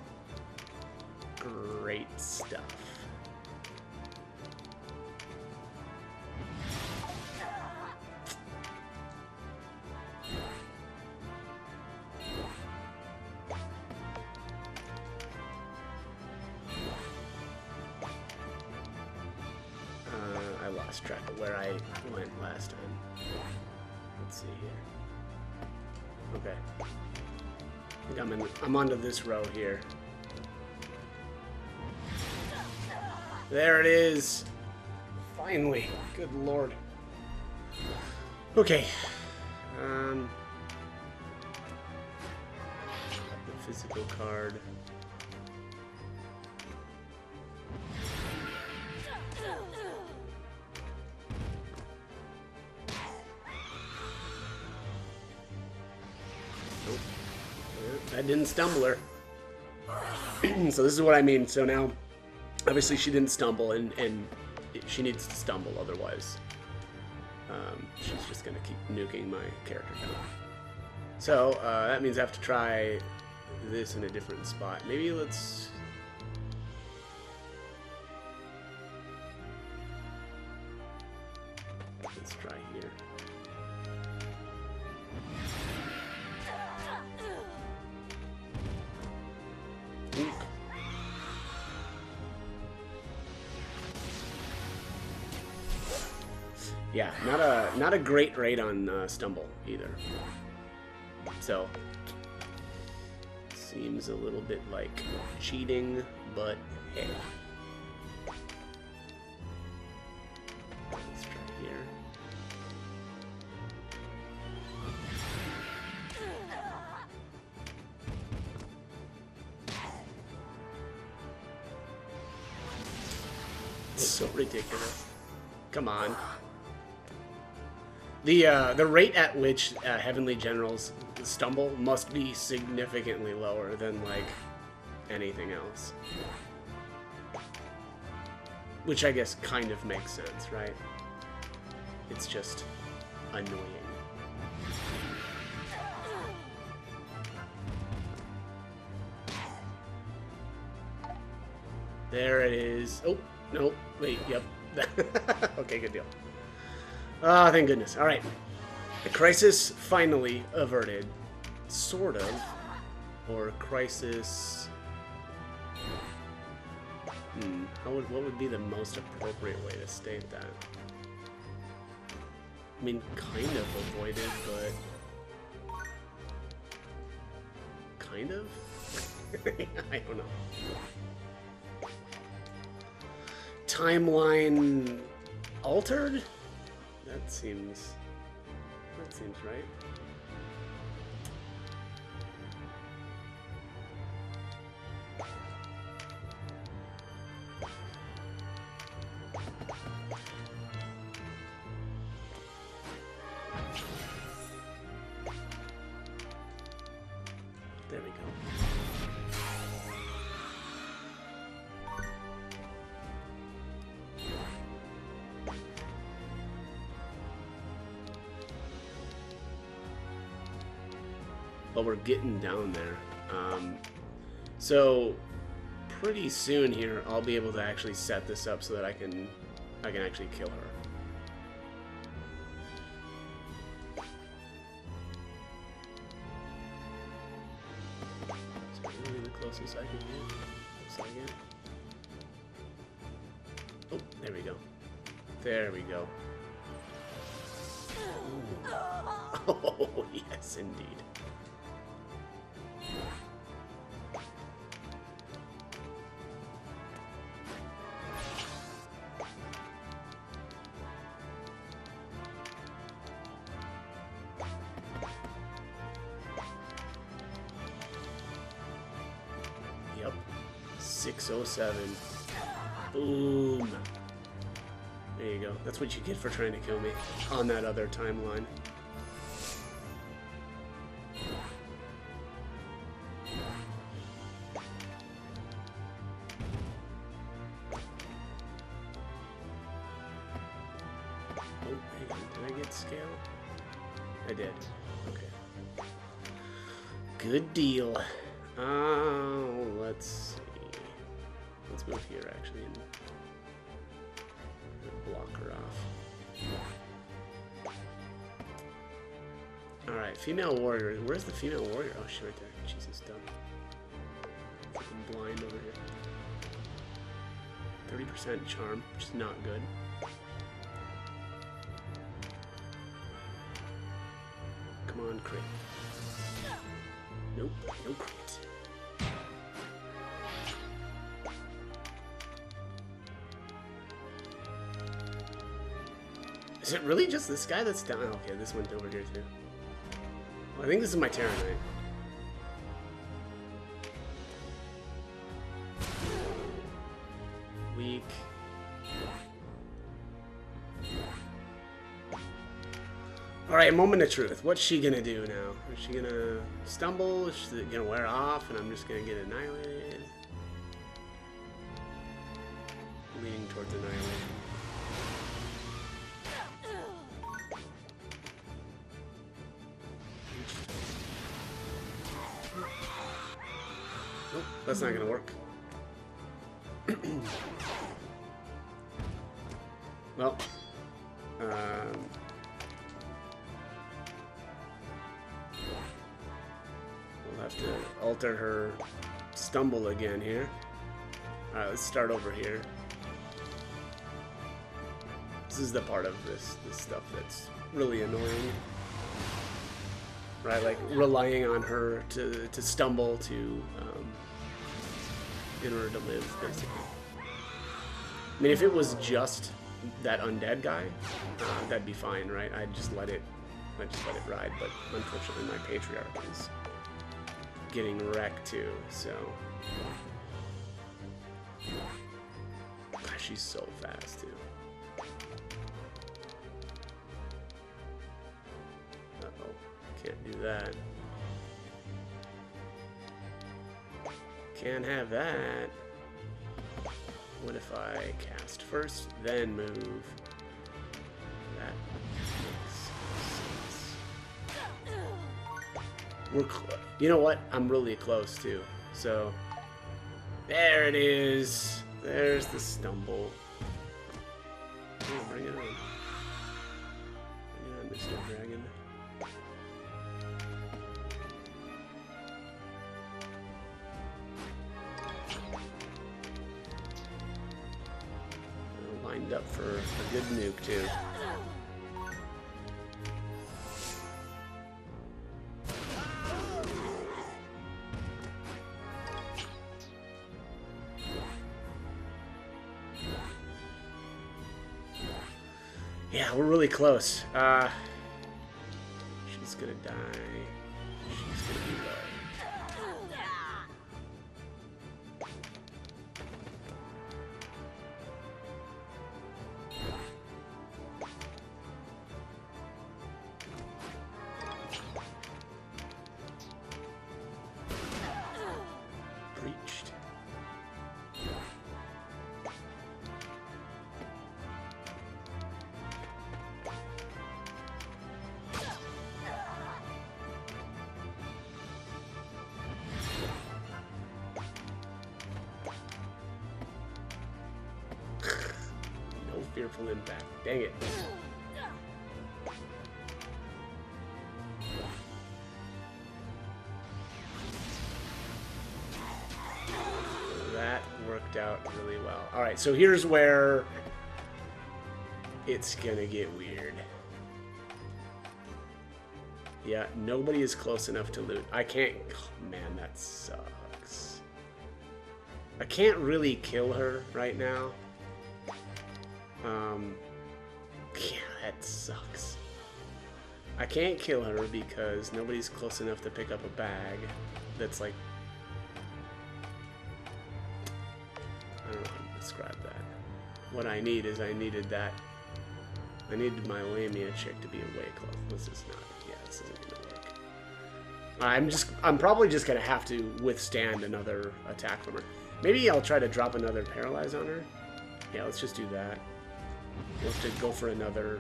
Great stuff. I lost track of where I went last time. Let's see here. Okay. I think I'm onto this row here. There it is. Finally. Good lord. Okay. The physical card. That didn't stumble her. So this is what I mean. So now, obviously she didn't stumble, and she needs to stumble, otherwise she's just going to keep nuking my character down. So that means I have to try this in a different spot. Maybe let's... Let's try here. Yeah, not a great rate on stumble either. So seems a little bit like cheating, but hey. Let's try here. It's so ridiculous. Come on. The rate at which Heavenly Generals stumble must be significantly lower than, like, anything else. Which I guess kind of makes sense, right? It's just annoying. There it is. Oh, no, wait, yep. Okay, good deal. Ah, thank goodness. All right. The crisis finally averted. Sort of. Or crisis... what would be the most appropriate way to state that? I mean, kind of avoided, but... Kind of? I don't know. Timeline... altered? That seems right. but we're getting down there. So pretty soon here, I'll be able to actually set this up so that I can actually kill her. So really the closest I can get. Looks like it. Oh, there we go. There we go. Ooh. Oh, yes, indeed. Yep. 607. Boom. There you go. That's what you get for trying to kill me on that other timeline. Oh, hang on. Did I get scale? I did. Okay. Good deal. Let's see. Let's move here, actually, and block her off. Alright, female warrior. Where's the female warrior? Oh, she's right there. Jesus, dumb. Freaking blind over here. 30% charm, which is not good. Come on, crit. Nope, no crit. Is it really just this guy that's down? Oh, okay, this one's over here too. Well, I think this is my Terra Knight. Weak. Alright, moment of truth. What's she gonna do now? Is she gonna stumble? Is she gonna wear off and I'm just gonna get annihilated? Leaning towards annihilation. Nope, that's not gonna work. Well, we'll have to alter her stumble again here. Alright, let's start over here. This is the part of this stuff that's really annoying. Right, like relying on her to stumble to in order to live, basically. I mean, if it was just that undead guy, that'd be fine, right? I'd just let it ride. But unfortunately, my patriarch is getting wrecked too. So, gosh, she's so fast too. Uh-oh, can't do that. Can't have that. What if I cast first, then move? That makes sense. We're you know what? I'm really close too. So there it is. There's the stumble. Oh, bring it on. Bring it on, Mr. Dragon. Lined up for a good nuke too. Yeah, we're really close. She's gonna die. She's gonna be low. Breached. fearful impact. Dang it. That worked out really well. Alright, so here's where it's gonna get weird. Yeah, nobody is close enough to loot. I can't... Oh, man, that sucks. I can't really kill her right now. Yeah, that sucks. I can't kill her because nobody's close enough to pick up a bag that's like... I don't know how to describe that. What I need is I needed my Lamia chick to be away close. This is not... Yeah, this isn't gonna work. I'm probably just gonna have to withstand another attack from her. Maybe I'll try to drop another paralyze on her. Yeah, let's just do that. We'll have to go for another...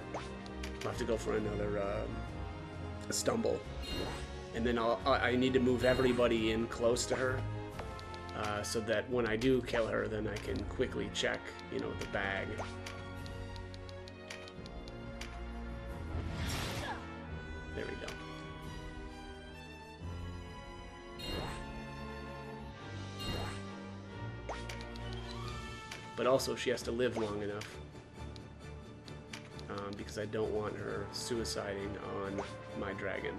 I'll have to go for another stumble. And then I need to move everybody in close to her. So that when I do kill her, then I can quickly check, you know, the bag. There we go. But also she has to live long enough. Because I don't want her suiciding on my dragon.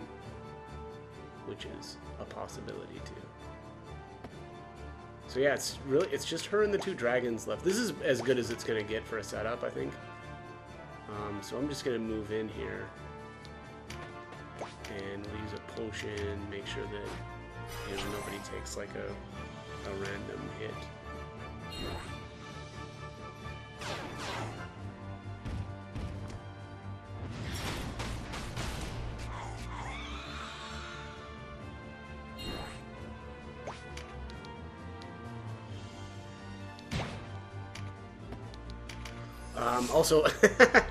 Which is a possibility too. So yeah, it's just her and the two dragons left. This is as good as it's gonna get for a setup, I think. So I'm just gonna move in here. And we'll use a potion, make sure that, you know, nobody takes like a random hit. Also,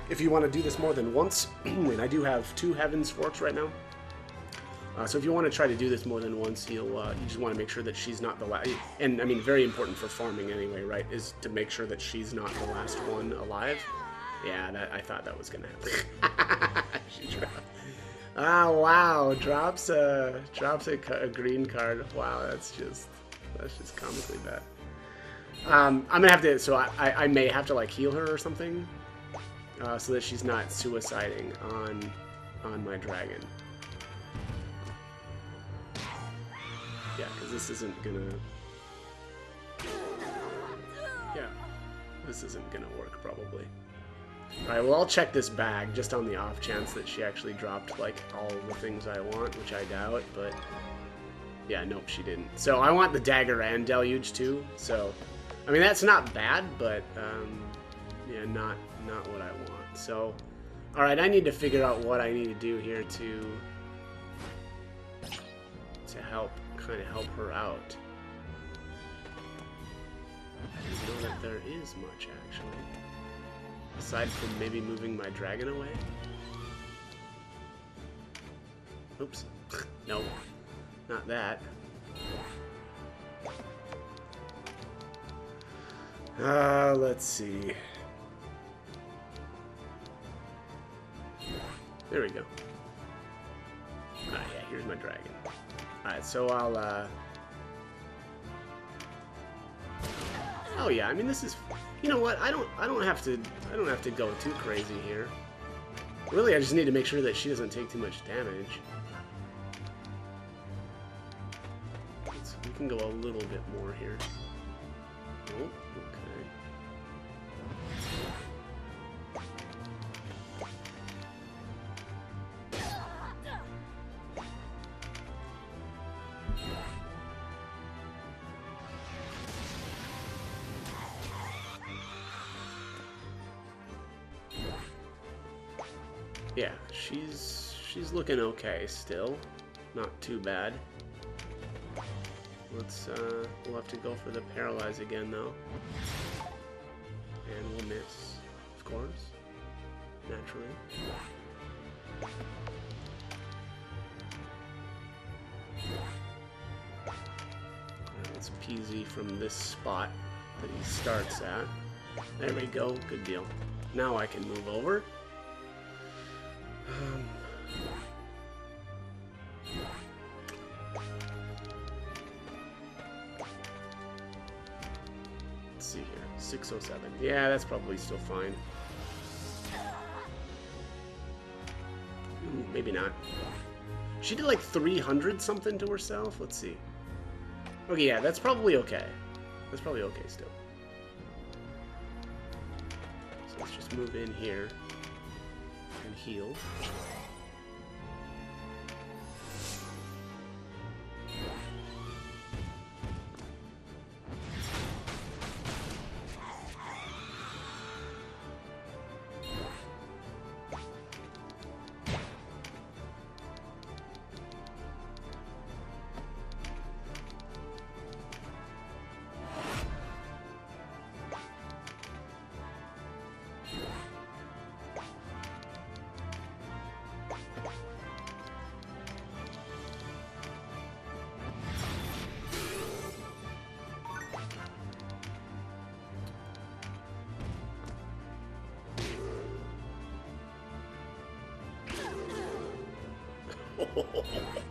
if you want to do this more than once, and I do have 2 Heaven's Forks right now, so if you want to try to do this more than once, you just want to make sure that she's not the last, and I mean, very important for farming anyway, right, is to make sure that she's not the last one alive. Yeah, I thought that was going to happen. Ah, wow, drops a green card. Wow, that's just comically bad. I'm gonna have to, so I may have to like heal her or something, so that she's not suiciding on my dragon. Yeah, because this isn't gonna, yeah, this isn't gonna work probably. Alright, well I'll check this bag just on the off chance that she actually dropped like all the things I want, which I doubt, but yeah, nope, she didn't. So I want the dagger and deluge too, so I mean, that's not bad, but, yeah, not what I want. So, alright, I need to figure out what I need to do here to help, kind of help her out. I don't know that there is much, actually. Aside from maybe moving my dragon away. Oops. No, not that. Let's see. There we go. Alright, yeah, here's my dragon. Alright, so I'll, oh yeah, I mean this is, you know what, I don't have to go too crazy here. Really, I just need to make sure that she doesn't take too much damage. We can go a little bit more here. Oh, okay. Yeah, she's looking okay still. Not too bad. We'll have to go for the paralyze again though. And we'll miss, of course. Naturally. Alright, let's PZ from this spot that he starts at. There we go, good deal. Now I can move over. Let's see here. 607. Yeah, that's probably still fine. Ooh, maybe not. She did like 300 something to herself. Let's see. Okay, yeah, that's probably okay. That's probably okay still. So let's just move in here and heal.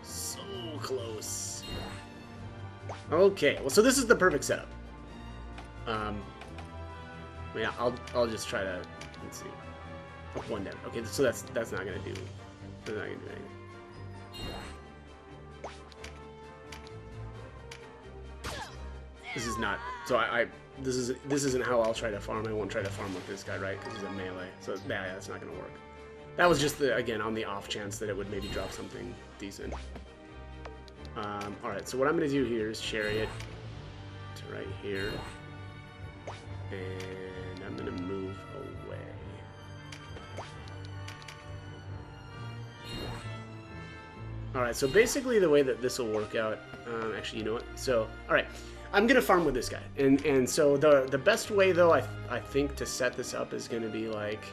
So close. Okay, well, so this is the perfect setup. Yeah, I'll just try to, let's see, up one down. Okay, so that's not gonna do. That's not gonna do anything. This is not. So this isn't how I'll try to farm. I won't try to farm with this guy, right? Because he's a melee. So yeah, that's not gonna work. That was just again on the off chance that it would maybe drop something decent. All right. So what I'm gonna do here is chariot to right here, and I'm gonna move away. All right. So basically, the way that this will work out. Actually, you know what? So all right. I'm gonna farm with this guy, and so the best way though I think to set this up is gonna be like.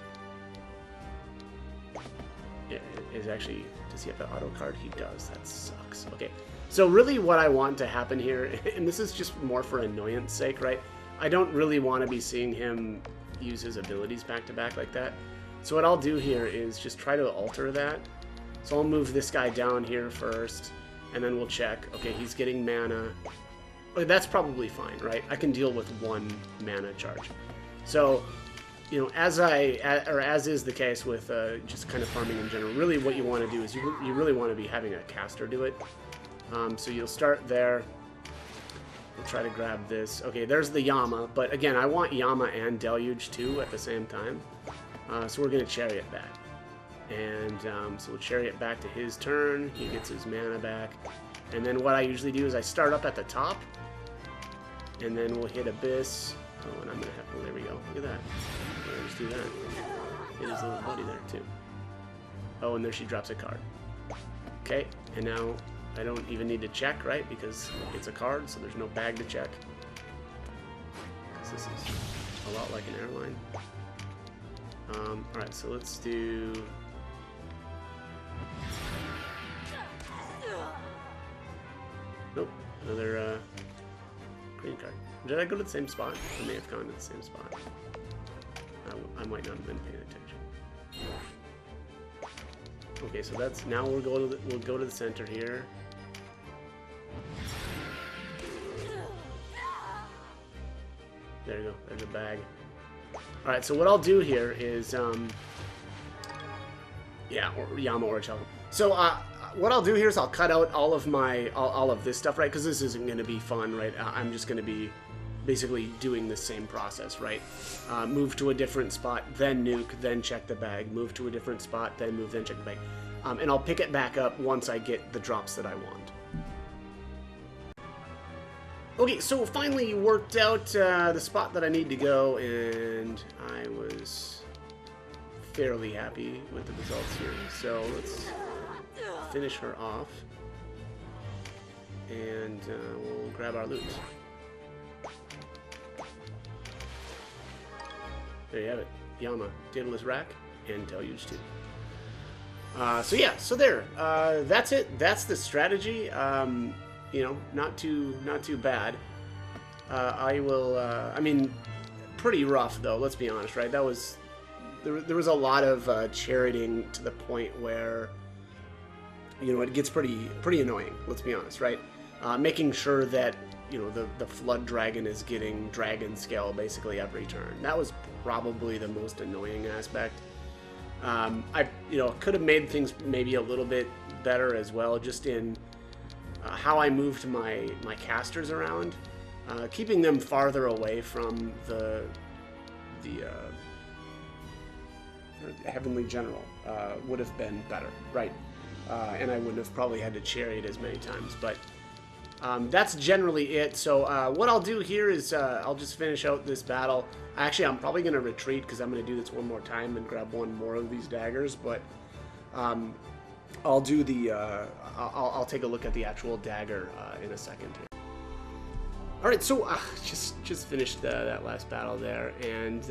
Is actually, does he have the auto card? He does. That sucks. Okay, so really what I want to happen here, and this is just more for annoyance sake, right? I don't really want to be seeing him use his abilities back to back like that. So what I'll do here is just try to alter that. So I'll move this guy down here first, and then we'll check. Okay, he's getting mana. Okay, that's probably fine, right? I can deal with 1 mana charge. So, you know, as is the case with just kind of farming in general, really what you want to do is you really want to be having a caster do it. So you'll start there. We'll try to grab this. Okay, there's the Yama, but again, I want Yama and Deluge too at the same time. So we're going to chariot that. And so we'll chariot back to his turn. He gets his mana back. And then what I usually do is I start up at the top. And then we'll hit Abyss. Oh, and I'm going to have, oh, there we go. Look at that. Yeah, just do that. Hit his little buddy there, too. Oh, and there she drops a card. Okay, and now I don't even need to check, right? Because it's a card, so there's no bag to check. This is a lot like an airline. Alright, so let's do... Nope, another green card. Did I go to the same spot? I may have gone to the same spot. I might not have been paying attention. Okay, so that's now we'll go to the center here. There you go. There's a bag. All right. So what I'll do here is, yeah, or Yama or Chalk. So what I'll do here is I'll cut out all of my all of this stuff, right? Because this isn't going to be fun, right? I'm just going to be basically doing the same process, right? Move to a different spot, then nuke, then check the bag. Move to a different spot, then move, then check the bag. And I'll pick it back up once I get the drops that I want. Okay, so finally worked out the spot that I need to go, and I was fairly happy with the results here. So let's finish her off, and we'll grab our loot. There you have it. Yama, Daedalus Rack, and Deluge 2. So yeah, so there. That's it. That's the strategy. You know, not too bad. I will. I mean, pretty rough though. Let's be honest, right? That was there was a lot of charioting to the point where, you know, it gets pretty annoying. Let's be honest, right? Making sure that, you know, the flood dragon is getting dragon scale basically every turn. That was probably the most annoying aspect. I, you know, could have made things maybe a little bit better as well, just in how I moved my casters around, keeping them farther away from the Heavenly General would have been better, right? And I wouldn't have probably had to chariot as many times, but that's generally it. So what I'll do here is I'll just finish out this battle. Actually, I'm probably going to retreat because I'm going to do this one more time and grab one more of these daggers, but I'll do the I'll take a look at the actual dagger in a second here. All right, so just finished that last battle there, and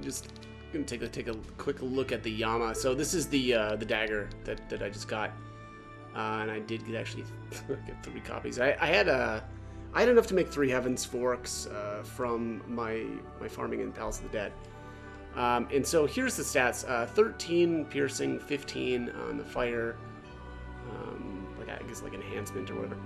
just gonna take a quick look at the Yama. So this is the dagger that I just got, and I did actually get 3 copies. I had enough to make 3 Heavens Forks from my farming in Palace of the Dead. And so here's the stats: 13 piercing, 15 on the fire, like I guess like enhancement or whatever.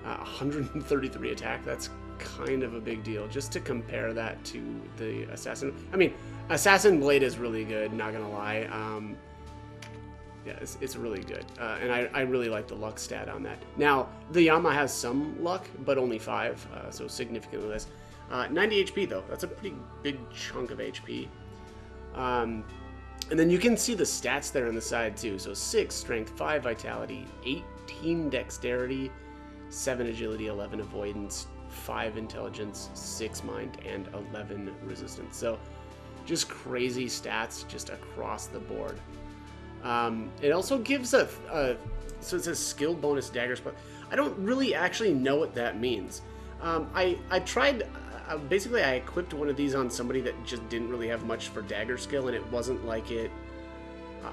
133 attack. That's kind of a big deal. Just to compare that to the Assassin. I mean, Assassin Blade is really good. Not gonna lie. Yeah, it's really good, and I really like the luck stat on that. Now the Yama has some luck, but only 5, so significantly less. 90 HP though. That's a pretty big chunk of HP. And then you can see the stats there on the side too. So 6 strength, 5 vitality, 18 dexterity, 7 agility, 11 avoidance, 5 intelligence, 6 mind, and 11 resistance. So just crazy stats just across the board. It also gives so it says skill bonus daggers, but I don't really actually know what that means. I tried. Basically, I equipped one of these on somebody that just didn't really have much for dagger skill, and it wasn't like it.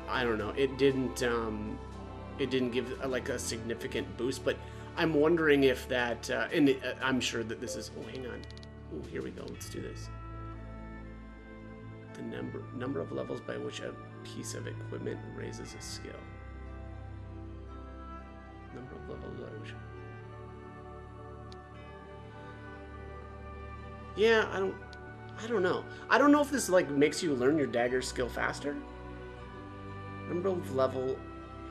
I don't know. It didn't give like a significant boost, but I'm wondering if that. And I'm sure that this is. Oh, hang on. Oh, here we go. Let's do this. The number of levels by which a piece of equipment raises a skill. Number of levels by which. Yeah, I don't know. I don't know if this like makes you learn your dagger skill faster. Number of level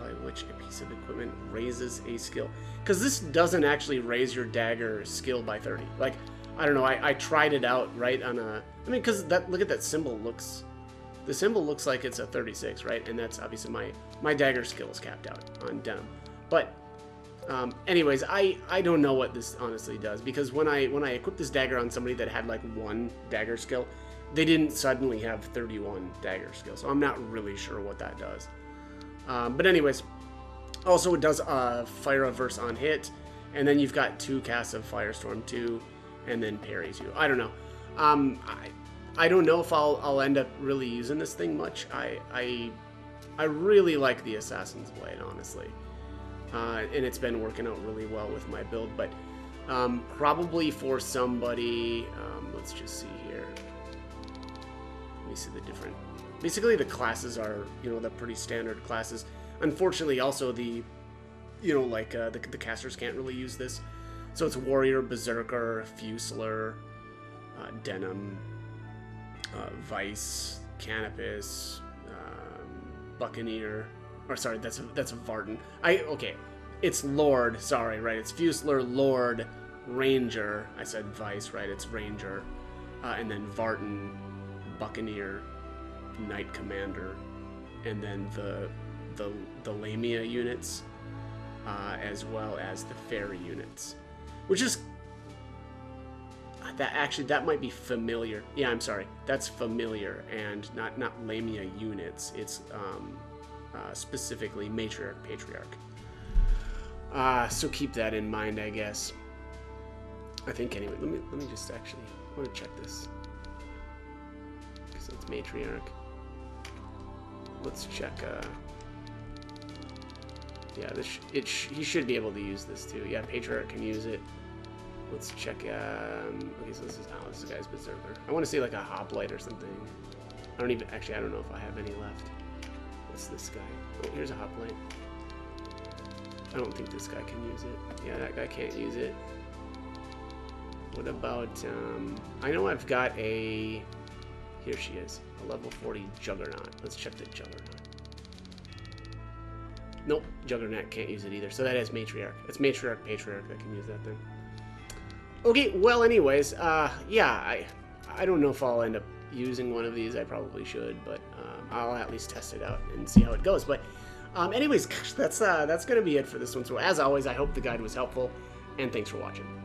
by which a piece of equipment raises a skill. Because this doesn't actually raise your dagger skill by 30. Like, I don't know, I tried it out, right, on a... I mean, because that, look at that symbol looks... The symbol looks like it's a 36, right? And that's obviously my dagger skill is capped out on denim. But... anyways, I don't know what this honestly does, because when I equipped this dagger on somebody that had like 1 dagger skill, they didn't suddenly have 31 dagger skill, so I'm not really sure what that does. But anyways, also it does fire averse on hit, and then you've got 2 casts of Firestorm 2, and then parries you. I don't know. I don't know if I'll end up really using this thing much. I really like the Assassin's Blade, honestly. And it's been working out really well with my build, but probably for somebody, let's just see here. Let me see the different, basically the classes are, you know, the pretty standard classes. Unfortunately, also the, you know, like the casters can't really use this. So it's Warrior, Berserker, Fusilier, Denim, Vice, Canopus, Buccaneer. Or sorry, that's a Vartan. Okay, it's Lord. Sorry, right? It's Fusilier, Lord, Ranger. I said Vice, right? It's Ranger, and then Vartan, Buccaneer, Knight Commander, and then the Lamia units, as well as the Fairy units, which is that might be familiar. Yeah, I'm sorry, that's familiar and not Lamia units. It's specifically Matriarch, Patriarch. So keep that in mind, I guess. I think anyway. Let me just actually. I want to check this. So it's Matriarch. Let's check. Yeah, he should be able to use this too. Yeah, Patriarch can use it. Let's check. Okay, so this is the guy's Berserker. I want to see like a Hoplite or something. don't even, actually, I don't know if I have any left. What's this guy? Oh, here's a hoplite. I don't think this guy can use it. Yeah, that guy can't use it. What about, I know I've got a, here she is, a level 40 Juggernaut. Let's check the Juggernaut. Nope, Juggernaut can't use it either. So that is Matriarch. It's Matriarch, Patriarch that can use that then. Okay, well, anyways, yeah, I don't know if I'll end up using one of these. I probably should, but I'll at least test it out and see how it goes. But anyways, gosh, that's going to be it for this one. So as always, I hope the guide was helpful, and thanks for watching.